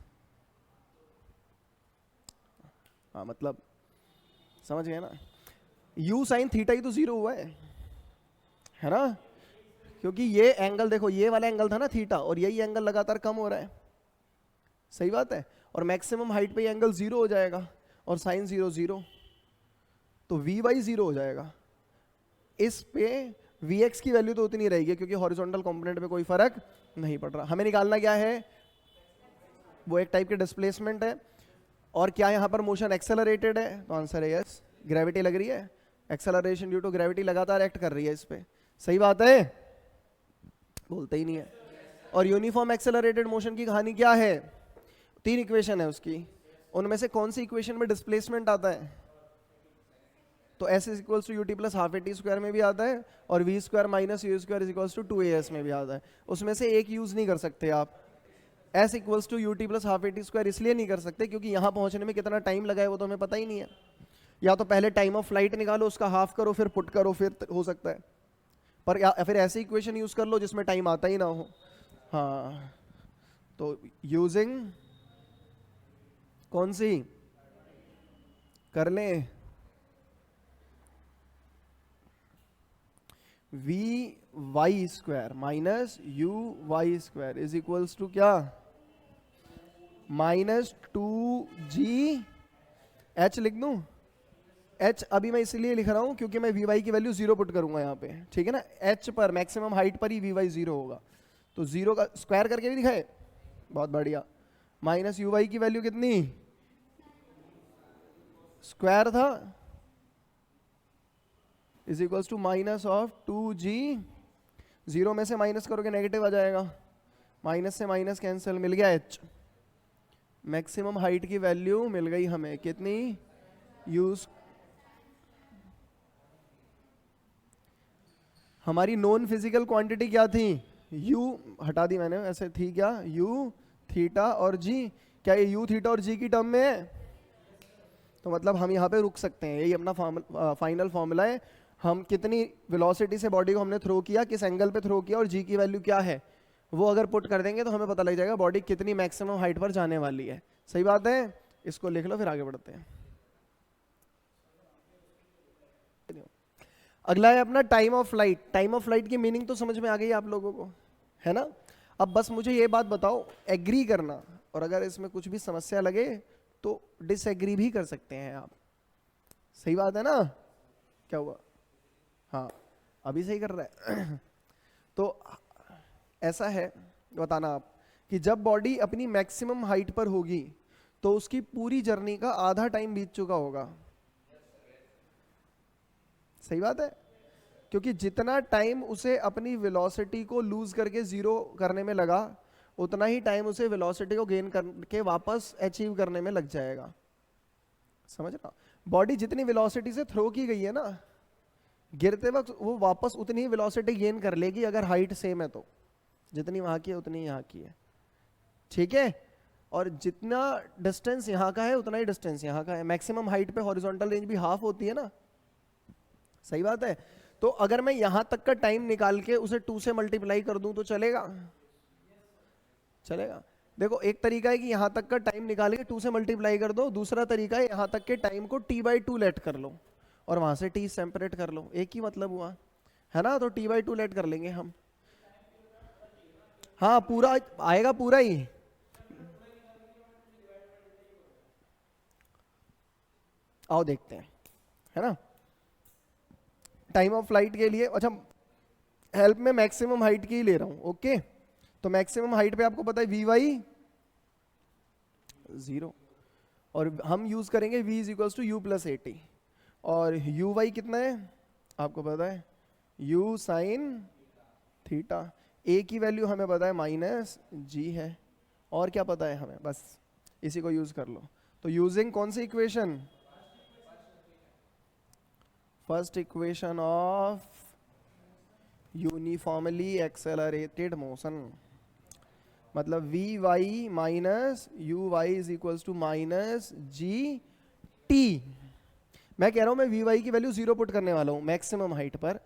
हाँ मतलब समझ गए ना? यू साइन थीटा ही तो 0 हुआ है ना? क्योंकि ये एंगल देखो, ये वाला एंगल था ना थीटा, और यही एंगल लगातार कम हो रहा है। सही बात है। और मैक्सिमम हाइट पे एंगल 0 हो जाएगा और साइन 0 0, तो वी वाई 0 हो जाएगा। इस पे वी एक्स की वैल्यू तो उतनी रहेगी क्योंकि हॉरिजॉन्टल कंपोनेंट पे कोई फर्क नहीं पड़ रहा। हमें निकालना क्या है? वो एक टाइप के डिस्प्लेसमेंट है। और क्या यहाँ पर मोशन एक्सेलरेटेड है? तो आंसर है यस। ग्रेविटी लग रही है, एक्सेलरेशन ड्यू टू ग्रेविटी लगातार एक्ट कर रही है इस पे। सही बात है? बोलते ही नहीं है। और यूनिफॉर्म एक्सेलरेटेड मोशन की कहानी क्या है? 3 इक्वेशन है उसकी, उनमें से कौन सी इक्वेशन में डिस्प्लेसमेंट आता है? तो s is equals to ut plus half a t square में भी आता है और v square minus u square is equals to 2as में भी आता है। उसमें से एक यूज नहीं कर सकते आप। s equals to ut plus half a t square इसलिए नहीं कर सकते क्योंकि यहाँ पहुँचने में कितना टाइम लगा है वो तो हमें पता ही नहीं है। या तो पहले टाइम ऑफ फ्लाइट निकालो, उसका हाफ करो, फिर पुट करो, फिर हो सकता है। पर या फिर ऐसी इक्वेशन यूज कर लो जिसमें टाइम आता ही ना हो। हाँ, तो यूजिंग कौन सी कर लें? V y square minus u y square is equals to क्या? -2g h लिख दूं? h अभी मैं इसलिए लिख रहा हूँ क्योंकि मैं vy की वैल्यू 0 पुट करूंगा यहाँ पे, ठीक है ना। h पर मैक्सिमम हाइट पर ही vy 0 होगा, तो 0 का स्क्वायर करके भी दिखाए, बहुत बढ़िया। माइनस uy की वैल्यू कितनी, स्क्वायर था, is equals to minus of 2g, 0 में से माइनस करोगे नेगेटिव आ जाएगा, माइनस से माइनस कैंसिल, मिल गया h। मैक्सिमम हाइट की वैल्यू मिल गई हमें कितनी, यूज हमारी नॉन फिजिकल क्वांटिटी क्या थी, u हटा दी मैंने, ऐसे थी क्या, u थीटा और g, क्या ये u थीटा और g की टर्म में है, तो मतलब हम यहाँ पे रुक सकते हैं, यही अपना फाइनल फॉर्मूला है। हम कितनी वेलोसिटी से बॉडी को हमने थ्रो किया, किस एंगल पे थ्रो किया और g की वैल्यू क्या है, वो अगर पुट कर देंगे तो हमें पता लग जाएगा बॉडी कितनी मैक्सिमम हाइट पर जाने वाली है। सही बात है, इसको लिख लो फिर आगे बढ़ते हैं। अगला है अपना time of flight. Time of flight की मीनिंग तो समझ में आ गई आप लोगों को, है ना। अब बस मुझे ये बात बताओ, एग्री करना, और अगर इसमें कुछ भी समस्या लगे तो डिसएग्री भी कर सकते हैं आप। सही बात है ना, क्या हुआ, हाँ अभी सही कर रहा है तो ऐसा है, बताना आप कि जब बॉडी अपनी मैक्सिमम हाइट पर होगी तो उसकी पूरी जर्नी का आधा टाइम बीत चुका होगा। सही बात है, क्योंकि जितना टाइम उसे अपनी वेलोसिटी को लूज करके जीरो करने में लगा, उतना ही टाइम उसे वेलोसिटी को गेन करके वापस अचीव करने में लग जाएगा। समझ रहा, बॉडी जितनी वेलोसिटी से थ्रो की गई है ना, गिरते वक्त वो वापस उतनी ही वेलोसिटी गेन कर लेगी अगर हाइट सेम है तो, जितनी वहां की है उतनी यहाँ की है, ठीक है। और जितना डिस्टेंस यहाँ का है उतना ही डिस्टेंस यहाँ का है। मैक्सिमम हाइट पे हॉरिजॉन्टल रेंज भी हाफ होती है ना, सही बात है। तो अगर मैं यहां तक का टाइम निकाल के उसे 2 से मल्टीप्लाई कर दूं तो चलेगा, चलेगा। देखो एक तरीका है कि यहां तक का टाइम निकाल के 2 से मल्टीप्लाई कर दो, दूसरा तरीका है यहां तक के टाइम को t/2 लेट कर लो और वहां से t सेपरेट कर लो, एक ही मतलब हुआ, है ना। तो t/2 लेट कर लेंगे हम, हाँ पूरा आएगा, पूरा ही। आओ देखते हैं, है ना। टाइम ऑफ फ्लाइट के लिए, अच्छा हेल्प में मैक्सिमम हाइट की ही ले रहा हूं, ओके। तो मैक्सिमम हाइट पे आपको पता है vy 0, और हम यूज करेंगे v is equals to u plus 80, और uy कितना है आपको पता है, u साइन थीटा, a की वैल्यू हमें पता है माइनस g है, और क्या पता है हमें, बस इसी को यूज कर लो। तो यूजिंग कौन सी equation, first equation of uniformly accelerated motion, मतलब v y minus u y is equals to minus g t. मैं कह रहा हूं मैं वी वाई की वैल्यू 0 पुट करने वाला हूं मैक्सिमम हाइट पर।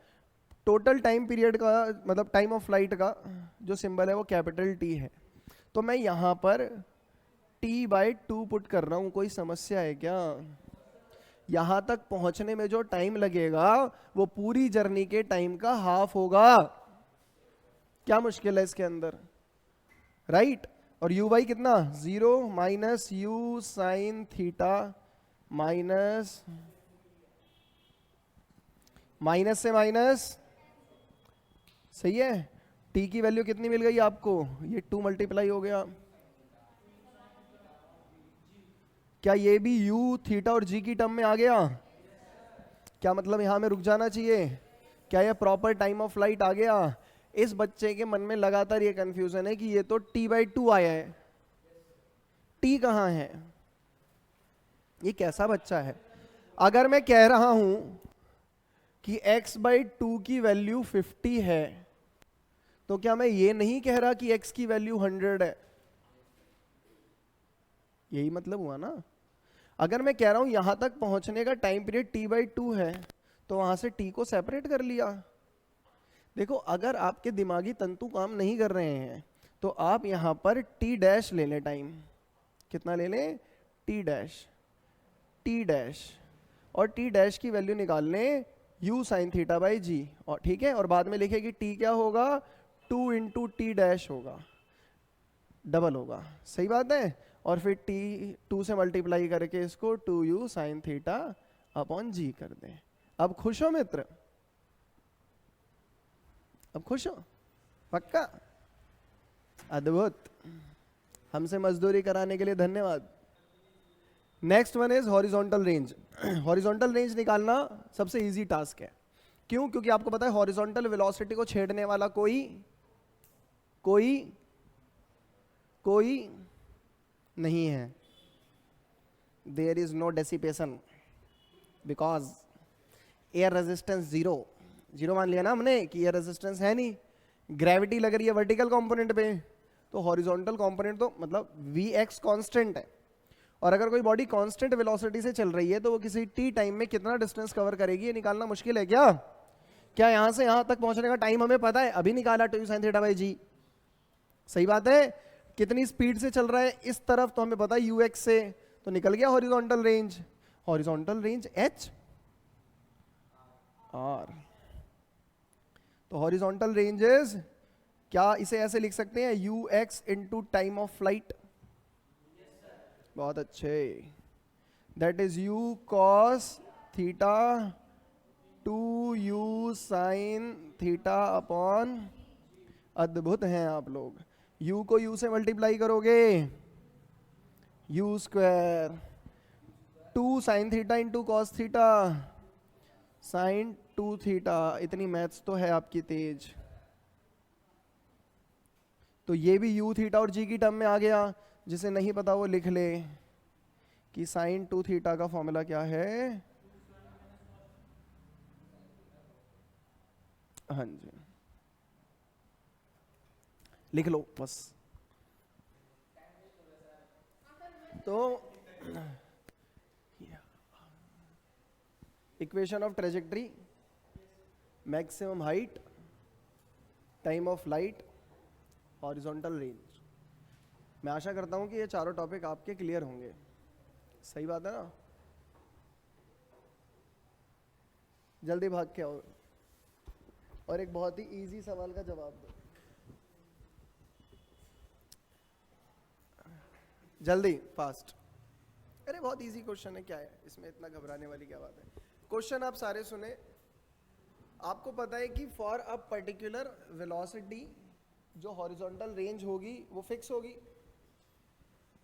टोटल टाइम पीरियड का मतलब टाइम ऑफ फ्लाइट का जो सिंबल है वो कैपिटल टी है, तो मैं यहां पर t/2 पुट कर रहा हूं। कोई समस्या है क्या, यहां तक पहुंचने में जो टाइम लगेगा वो पूरी जर्नी के टाइम का हाफ होगा, क्या मुश्किल है इसके अंदर, राइट। और यू वाई कितना 0 minus you sine theta minus minus से माइनस, सही है। टी की वैल्यू कितनी मिल गई आपको, ये 2 मल्टीप्लाई हो गया, क्या ये भी u थीटा और g की टर्म में आ गया, क्या मतलब यहां में रुक जाना चाहिए, क्या ये प्रॉपर टाइम ऑफ फ्लाइट आ गया। इस बच्चे के मन में लगातार ये कंफ्यूजन है कि ये तो t/2 आया है, t कहां है, ये कैसा बच्चा है। अगर मैं कह रहा हूं कि x/2 की वैल्यू 50 है, तो क्या मैं ये नहीं कह रहा कि x की वैल्यू 100 है, यही मतलब हुआ ना। अगर मैं कह रहा हूं यहां तक पहुंचने का टाइम पीरियड t/2 है, तो वहां से t को सेपरेट कर लिया। देखो अगर आपके दिमागी तंतु काम नहीं कर रहे हैं तो आप यहां पर t डैश ले लें, टाइम कितना ले लें, t डैश, और t डैश की वैल्यू निकाल लें u साइन थीटा बाई जी, और ठीक है। और बाद में लिखे कि t क्या होगा, 2 इंटू टी डैश होगा, डबल होगा, सही बात है। और फिर t 2 से मल्टीप्लाई करके इसको 2u साइन थीटा अपॉन जी कर दें। अब खुश हो मित्र? अब खुश हो? पक्का? अद्भुत, हमसे मजदूरी कराने के लिए धन्यवाद। Next one is horizontal range. Horizontal range निकालना सबसे इजी टास्क है। क्यों? क्योंकि आपको पता है हॉरिजॉन्टल वेलोसिटी को छेड़ने वाला कोई कोई कोई नहीं है। There is no dissipation because air resistance zero. Zero मान लिया ना हमने कि एयर रेजिस्टेंस है नहीं। ग्रेविटी लग रही है वर्टिकल कंपोनेंट पे, तो हॉरिजॉन्टल कंपोनेंट तो मतलब वी एक्स कॉन्स्टेंट है। और अगर कोई बॉडी कांस्टेंट वेलोसिटी से चल रही है तो वो किसी टी टाइम में कितना डिस्टेंस कवर करेगी, ये निकालना मुश्किल है क्या? क्या यहां से यहां तक पहुंचने का टाइम हमें पता है? अभी निकाला 2 sin थीटा बाई जी। सही बात है। कितनी स्पीड से चल रहा है इस तरफ तो हमें पता है यू एक्स से, तो निकल गया horizontal range. Horizontal range H R. तो हॉरिजॉन्टल रेंजेस क्या इसे ऐसे लिख सकते हैं? You x into time of flight. बहुत अच्छे। That is you cos theta two you sine theta upon. अद्भुत हैं आप लोग। u को u से मल्टीप्लाई करोगे u square, 2 sine theta into cos theta sine 2 theta. इतनी मैथ्स तो है आपकी तेज। तो ये भी u थीटा और g की टर्म में आ गया। जिसे नहीं पता वो लिख ले कि साइन 2 थीटा का फॉर्मूला क्या है। हाँ जी, लिख लो बस। तो equation of trajectory, maximum height, time of light, horizontal range. मैं आशा करता हूं कि ये चारों टॉपिक आपके क्लियर होंगे। सही बात है ना? जल्दी भाग के आओ और एक बहुत ही इजी सवाल का जवाब दो। जल्दी, फास्ट। अरे बहुत इजी क्वेश्चन है, क्या है इसमें इतना घबराने वाली क्या बात है? क्वेश्चन आप सारे सुने। आपको पता है कि फॉर अ पर्टिकुलर वेलोसिटी जो हॉरिजॉन्टल रेंज होगी वो फिक्स होगी।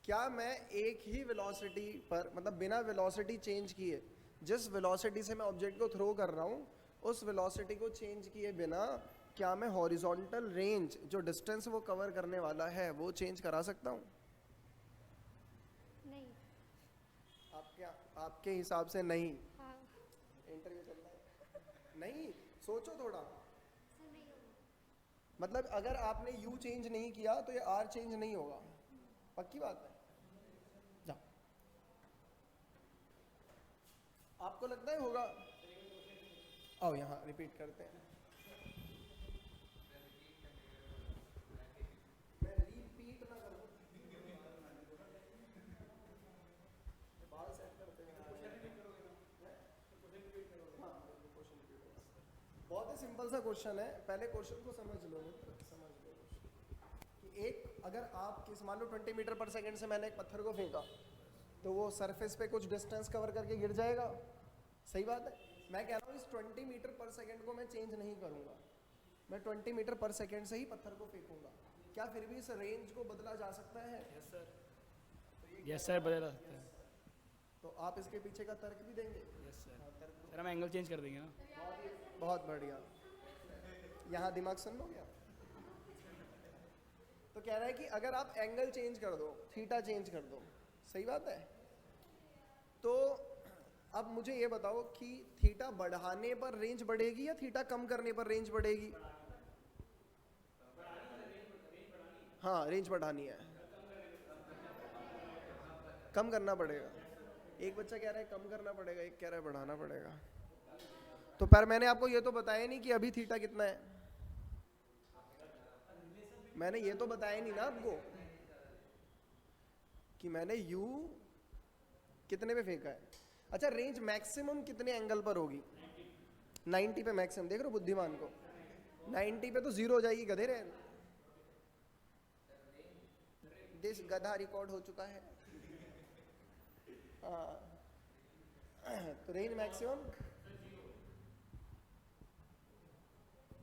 क्या मैं एक ही वेलोसिटी पर, मतलब बिना वेलोसिटी चेंज किए, जिस वेलोसिटी से मैं ऑब्जेक्ट को थ्रो कर रहा हूँ उस वेलोसिटी को चेंज किए बिना, क्या मैं हॉरिजॉन्टल रेंज जो डिस्टेंस वो कवर करने वाला है वो चेंज करा सकता हूँ? नहीं। आपके हिसाब से नहीं? हाँ। इंटरव्यू चल रहा है। नहीं, सोचो थोड़ा। सर नहीं होगा। मतलब अगर आपने u चेंज नहीं किया तो ये r चेंज नहीं होगा। पक्की बात है? जा, आपको लगता है होगा? आओ यहाँ रिपीट करते हैं। मैं रिपीट ना करूँ, बाल सेट करते हैं। हाँ, क्वेश्चन रिपीट होगा। बहुत ही सिंपल सा क्वेश्चन है, पहले क्वेश्चन को समझ लो मित्र, समझ लो कि एक, अगर आप किस, मान लो 20 मीटर पर सेकंड से मैंने एक पत्थर को फेंका तो वो सरफेस पे कुछ डिस्टेंस कवर करके गिर जाएगा। सही बात है? मैं कह रहा हूँ इस 20 मीटर पर सेकंड को मैं चेंज नहीं करूंगा, मैं 20 मीटर पर सेकंड से ही पत्थर को फेंकूंगा। क्या फिर भी इस रेंज को बदला जा सकता है? यस सर, यस सर, बदला जा सकता है। तो आप इसके पीछे का तर्क भी देंगे? Yes sir. हाँ, तर्क सर हम एंगल चेंज कर देंगे ना। बहुत बढ़िया। यहाँ दिमाग सुन लो क्या? तो कह रहा है कि अगर आप एंगल चेंज कर दो, थीटा चेंज कर दो, सही बात है, तो अब मुझे ये बताओ कि थीटा बढ़ाने पर रेंज बढ़ेगी या थीटा कम करने पर रेंज बढ़ेगी? हाँ, रेंज बढ़ानी है। कम करना पड़ेगा। एक बच्चा कह रहा है कम करना पड़ेगा, एक कह रहा है बढ़ाना पड़ेगा। तो पर मैंने आपको ये तो बताया नहीं कि अभी थीटा कितना है। मैंने ये तो बताया नहीं ना आपको कि मैंने u कितने पे फेंका है। अच्छा, रेंज मैक्सिमम कितने एंगल पर होगी? 90 पे मैक्सिमम। देख रहे हो बुद्धिमान को? 90 पे तो जीरो हो जाएगी गधे रे। दिस गधा रिकॉर्ड हो चुका है। हाँ, तो रेंज मैक्सिमम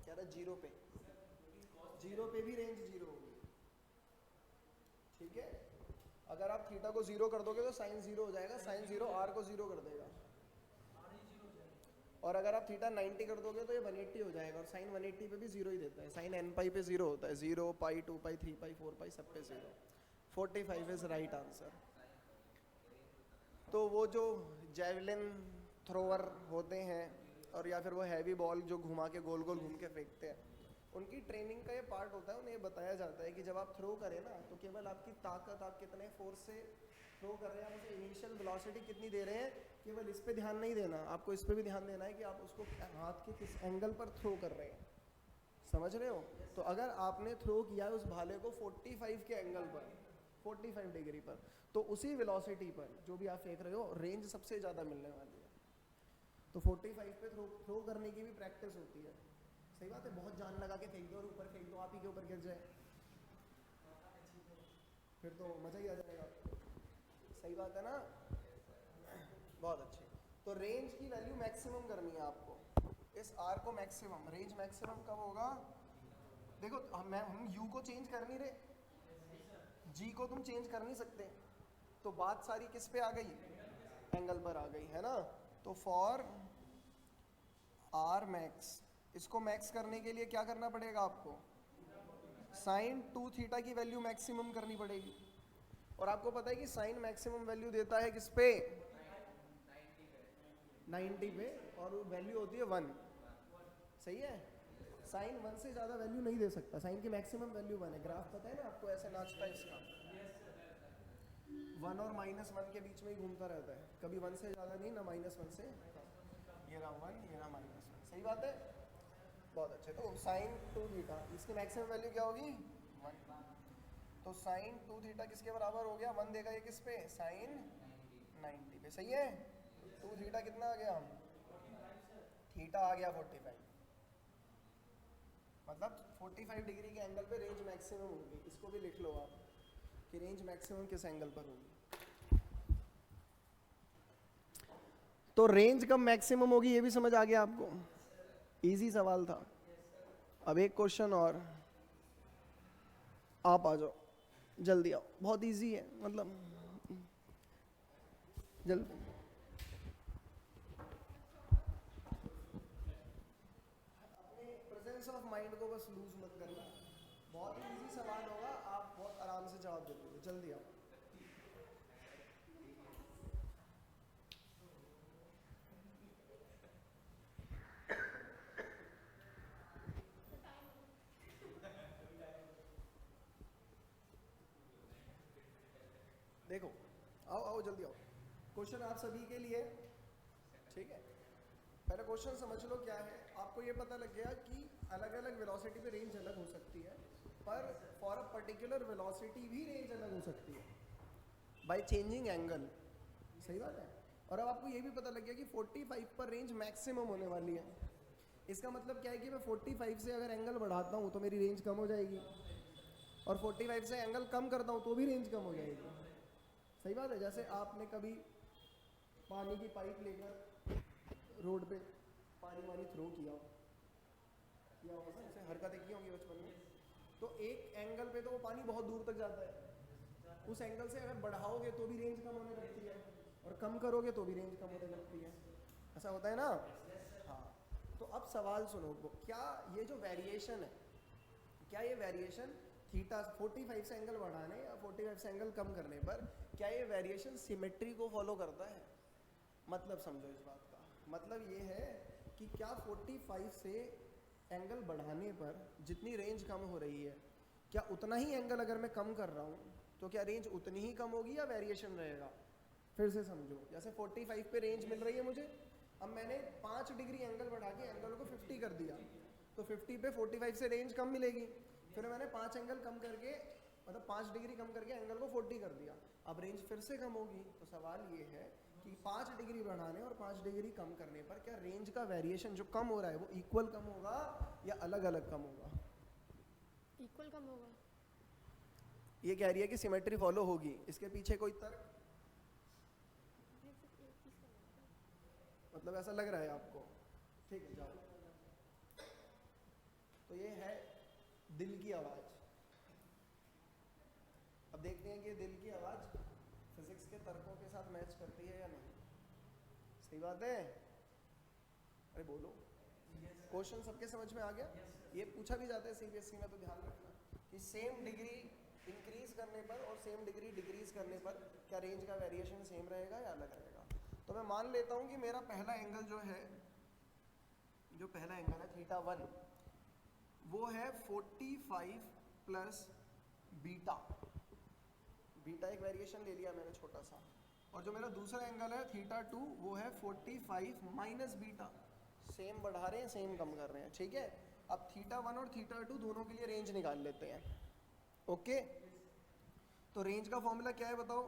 क्या रहा, जीरो पे, जीरो पे भी रेंज जीरो होगी, ठीक है। अगर आप थीटा को जीरो कर दोगे तो साइन जीरो हो जाएगा, साइन जीरो आर को जीरो कर देगा, और अगर आप थीटा 90 कर दोगे तो ये 180 हो जाएगा, और साइन 180 पे भी जीरो ही देता है, साइन एन पाई पे जीरो होता है, 0 पाई 2 पाई 3 पाई 4 पाई सब पे जीरो। 45 is right answer. तो वो जो जेवलिन थ्रोअर होते हैं और या फिर वो हैवी बॉल जो घुमा के गोल गोल घूम के फेंकते हैं, उनकी ट्रेनिंग का ये पार्ट होता है, उन्हें ये बताया जाता है कि जब आप थ्रो करें ना तो केवल आपकी ताकत, आप कितने फोर्स से थ्रो कर रहे हैं, आप उसे इनिशियल वेलोसिटी कितनी दे रहे हैं, केवल इस पे ध्यान नहीं देना, आपको इस पे भी ध्यान देना है कि आप उसको हाथ के किस एंगल पर थ्रो कर रहे हैं, समझ रहे हो। तो अगर आपने थ्रो किया है उस भाले को 45 के एंगल पर, 45 डिग्री पर, तो उसी वेलोसिटी पर जो भी आप फेंक रहे हो रेंज सबसे ज़्यादा मिलने वाली है। तो 45 पे थ्रो करने की भी प्रैक्टिस होती है, सही बात है। बहुत जान लगा के फेंक दो और ऊपर फेंक दो, आप ही के ऊपर गिर जाए, फिर तो मज़ा ही आ जाएगा, सही बात है ना। बहुत अच्छे। तो रेंज की वैल्यू मैक्सिमम करनी है आपको, इस आर को मैक्सिमम, रेंज मैक्सिमम कब होगा, देखो हम यू को चेंज कर नहीं रहे, जी को तुम चेंज कर नहीं सकते, तो बात सारी किस पे आ गई, एंगल पर आ गई, है ना। तो फॉर आर मैक्स, इसको मैक्स करने के लिए क्या करना पड़ेगा आपको, साइन 2 थीटा की वैल्यू मैक्सिमम करनी पड़ेगी, और आपको पता है कि साइन मैक्सिमम वैल्यू देता है किस पे, 90 पे, और वो वैल्यू होती है 1, सही है। साइन 1 से ज़्यादा वैल्यू नहीं दे सकता, साइन की मैक्सिमम वैल्यू 1 है। ग्राफ पता है ना आपको, ऐसे नाचता है इसका, 1 और -1 के बीच में ही घूमता रहता है, कभी 1 से ज़्यादा नहीं, ना -1 से, ये रहा 1, ये रहा -1, सही बात है। बहुत अच्छे। तो साइन 2 थीटा, इसकी मैक्सिमम वैल्यू क्या होगी, 1। तो साइन 2 थीटा किसके बराबर हो गया, 1 देगा ये किस पे, साइन 90 पे, सही है। 2 थीटा कितना आ गया, थीटा आ गया 45, मतलब 45 डिग्री के एंगल पे रेंज मैक्सिमम होगी। इसको भी लिख लो आप कि रेंज मैक्सिमम किस एंगल पर होगी। तो रेंज कब मैक्सिमम होगी ये भी समझ आ गया आपको, इजी सवाल था। अब एक क्वेश्चन और, आप आ जाओ, जल्दी आओ, बहुत इजी है, मतलब जल्दी। अपने प्रेजेंस ऑफ माइंड को बस लूज मत करना, बहुत इजी सवाल होगा, आप बहुत आराम से जवाब दे दोगे, जल्दी आओ। देखो, आओ आओ जल्दी आओ, क्वेश्चन आप सभी के लिए, ठीक है। पहले क्वेश्चन समझ लो क्या है। आपको ये पता लग गया कि अलग अलग वेलोसिटी पे रेंज अलग हो सकती है, पर फॉर अ पर्टिकुलर वेलोसिटी भी रेंज अलग हो सकती है बाय चेंजिंग एंगल, सही बात है। और अब आपको ये भी पता लग गया कि 45 पर रेंज मैक्सिमम होने वाली है। इसका मतलब क्या है कि मैं 45 से अगर एंगल बढ़ाता हूँ तो मेरी रेंज कम हो जाएगी, और 45 से एंगल कम करता हूँ तो भी रेंज कम हो जाएगी, सही बात है। जैसे आपने कभी पानी की पाइप लेकर रोड पे पानी वानी थ्रो किया होगा ना, ऐसे हरकतें की होंगी बचपन में, तो एक एंगल पे तो वो पानी बहुत दूर तक जाता है, उस एंगल से अगर बढ़ाओगे तो भी रेंज कम होने लगती है, और कम करोगे तो भी रेंज कम होने लगती है, ऐसा होता है ना। हाँ, तो अब सवाल सुनो, क्या ये जो वेरिएशन है, क्या ये वेरिएशन थीटा 45 से एंगल बढ़ाने या 45 से एंगल कम करने पर, क्या ये वेरिएशन सिमेट्री को फॉलो करता है। मतलब समझो इस बात का, मतलब ये है कि क्या 45 से एंगल बढ़ाने पर जितनी रेंज कम हो रही है, क्या उतना ही एंगल अगर मैं कम कर रहा हूँ तो क्या रेंज उतनी ही कम होगी या वेरिएशन रहेगा। फिर से समझो, जैसे 45 पे रेंज मिल रही है मुझे, अब मैंने 5 डिग्री एंगल बढ़ा के एंगल को 50 कर दिया, तो 50 पे 45 से रेंज कम मिलेगी। फिर मैंने 5 एंगल कम करके, मतलब 5 डिग्री कम करके एंगल को 40 कर दिया, अब रेंज फिर से कम होगी। तो सवाल ये है कि 5 डिग्री बढ़ाने और 5 डिग्री कम करने पर क्या रेंज का वेरिएशन जो कम हो रहा है वो इक्वल कम होगा या अलग अलग कम होगा। इक्वल कम होगा। ये कह रही है कि सिमेट्री फॉलो होगी, इसके पीछे कोई तर्क। मतलब ऐसा लग रहा है आपको, ठीक है जाओ। तो ये है दिल की आवाज़। अब देखते हैं कि दिल की आवाज़ फिजिक्स के तर्कों के साथ मैच करती है या नहीं। सही बात है, अरे बोलो। क्वेश्चन सबके समझ में आ गया? ये पूछा भी जाता है सीबीएसई में, तो ध्यान रखना कि सेम डिग्री इंक्रीज करने पर और सेम डिग्री डिक्रीज करने पर क्या रेंज का वेरिएशन सेम रहेगा या अलग रहेगा। तो मैं मान लेता हूँ कि मेरा पहला एंगल जो है, जो पहला एंगल है θ1, वो है 45 प्लस बीटा। बीटा एक वेरिएशन ले लिया मैंने छोटा सा। और जो मेरा दूसरा एंगल है θ2, वो है 45 माइनस बीटा। सेम बढ़ा रहे हैं, सेम कम कर रहे हैं, ठीक है। अब θ1 और θ2 दोनों के लिए रेंज निकाल लेते हैं। ओके, तो रेंज का फॉर्मूला क्या है बताओ।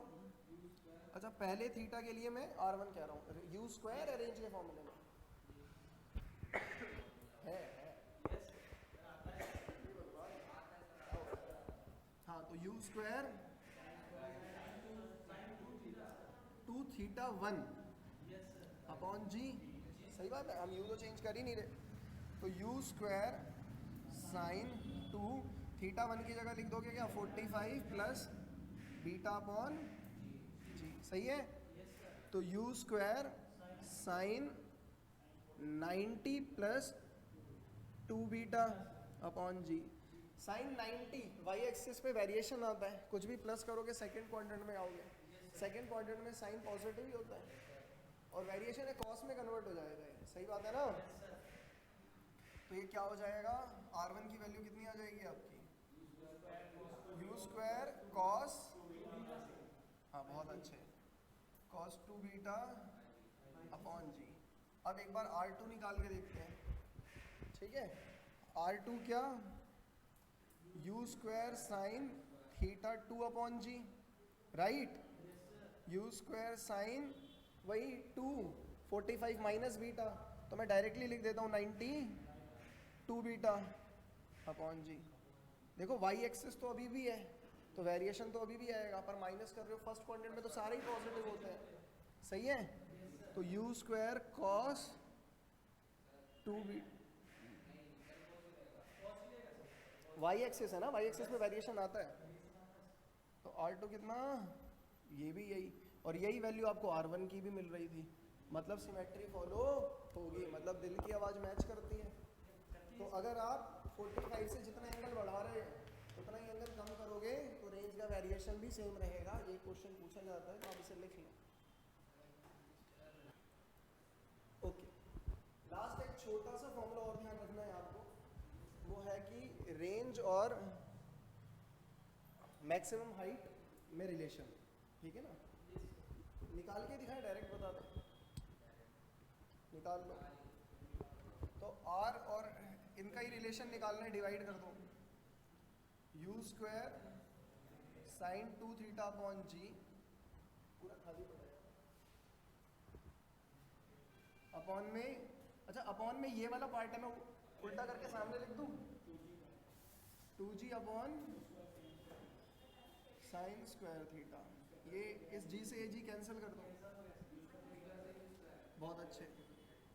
अच्छा, पहले थीटा के लिए मैं r1 कह रहा हूँ, यू स्क्वायर है रेंज के फॉर्मूले में है। हाँ, तो यू स्क्वायर 2θ1 अपॉन जी। सही बात है, हम यू तो चेंज कर ही नहीं रहे। तो यू स्क्वायर साइन 2 θ1 की जगह लिख दोगे क्या, 45 प्लस बीटा अपॉन जी। सही है, तो u square sine 90 plus 2 beta upon g. Sine 90 y axis पे वेरिएशन आता है, कुछ भी प्लस करोगे सेकंड क्वाड्रेंट में आओगे। सेकंड क्वाड्रेंट में साइन पॉजिटिव ही होता है और वेरिएशन है कॉस में कन्वर्ट हो जाएगा ये। सही बात है ना। तो ये क्या हो जाएगा, r1 की वैल्यू कितनी आ जाएगी आपकी, यू स्क्वायर कॉस, हाँ बहुत अच्छे, कॉस 2 बीटा अपॉन जी। अब एक बार r2 निकाल के देखते हैं, ठीक है। r2 क्या, u square sine θ2 upon g, right. U square sine वही 2 45 माइनस बीटा, तो मैं डायरेक्टली लिख देता हूँ 90 2 बीटा अपॉन जी। देखो वाई एक्सिस तो अभी भी है, तो वेरिएशन तो अभी भी आएगा, पर माइनस कर रहे हो फर्स्ट क्वाड्रेंट में तो सारे ही पॉजिटिव होते हैं। सही है, तो u square cos 2 b, y axis है ना, वाई एक्सिस में वेरिएशन आता है। तो R2 कितना, ये भी यही, और यही वैल्यू आपको R1 की भी मिल रही थी। मतलब सिमेट्री फॉलो होगी, मतलब दिल की आवाज़ मैच करती है। तो अगर आप 45 से जितना एंगल बढ़ा रहे हैं उतना ही एंगल कम करोगे तो रेंज का वेरिएशन भी सेम रहेगा। ये क्वेश्चन पूछा जाता है, तो आप इसे लिख लो। ओके, लास्ट एक छोटा सा फॉर्मूला और ध्यान रखना है आपको, वो है कि रेंज और मैक्सिमम हाइट में रिलेशन, ठीक है ना। निकाल के दिखाएं, डायरेक्ट बता दें, निकाल लो। तो r और इनका ही रिलेशन निकालना है, डिवाइड कर दो। U square sine 2 theta upon g, पूरा खाली पड़ेगा अपॉन में। अच्छा, अपॉन में ये वाला पार्ट है, मैं उल्टा करके सामने लिख दूं, 2g upon sine square theta. ये इस g से ये g कैंसिल कर दो, बहुत अच्छे।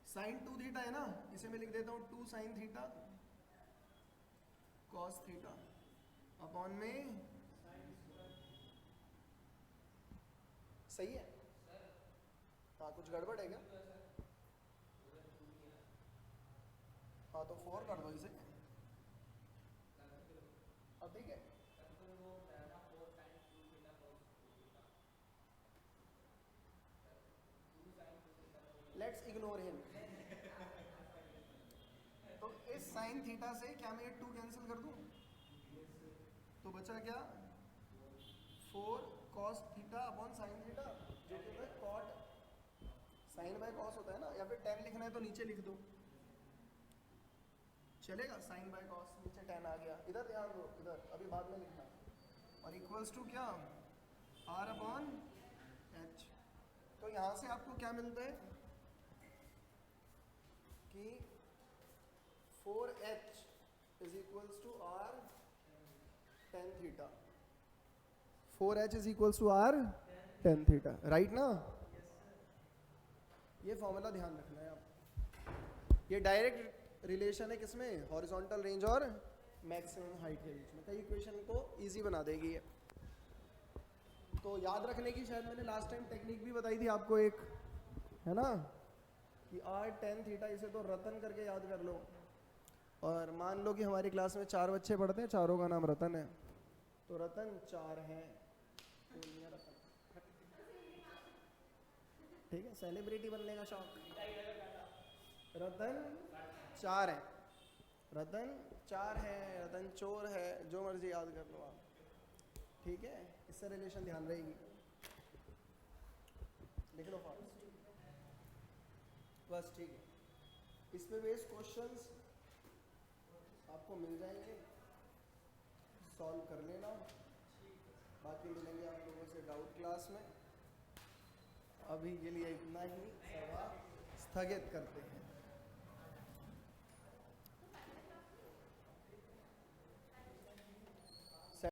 साइन 2 थीटा है ना, इसे मैं लिख देता हूँ 2 sine theta cos theta upon में, सही है। हाँ, कुछ गड़बड़ है क्या? हाँ, तो 4 कर दो इसे, अब ठीक है। Let's ignore him. तो इस साइन थीटा से क्या मैं ये 2 कैंसिल कर दूं, तो बचा क्या, 4 cos theta upon sine theta, जो कि है कॉट साइन बाय कॉस होता है ना, या फिर tan लिखना है तो नीचे लिख दो, चलेगा। साइन बाय कॉस, नीचे tan आ गया, इधर ध्यान दो, इधर अभी बाद में लिखना, और इक्वल्स टू क्या, r अपॉन h। तो यहाँ से आपको क्या मिलता है कि 4h is equals to r tan theta, 4h is equals to r tan theta, right ना। ये फॉर्मूला ध्यान रखना है आप। ये डायरेक्ट रिलेशन है किसमें, हॉरिजॉन्टल रेंज और मैक्सिमम हाइट के बीच में, तो इक्वेशन को इजी बना देगी ये। तो याद रखने की शायद मैंने लास्ट टाइम टेक्निक भी बताई थी आपको एक, है ना, कि r tan थीटा, इसे तो रतन करके याद कर लो। और मान लो कि हमारी क्लास में 4 बच्चे पढ़ते हैं, चारों का नाम रतन है, तो रतन 4 हैं, रतन, ठीक है, सेलिब्रिटी बनने का शौक, रतन 4 है, रतन 4 है, रतन चोर है, जो मर्जी याद कर लो आप, ठीक है, इससे रिलेशन ध्यान रहेगी। लिख लो फास्ट, बस ठीक है। इस पे बेस्ड क्वेश्चंस आपको मिल जाएंगे, सॉल्व कर लेना, बाकी मिलेंगे आप लोगों से डाउट क्लास में। अभी के लिए इतना ही, सभा स्थगित करते हैं।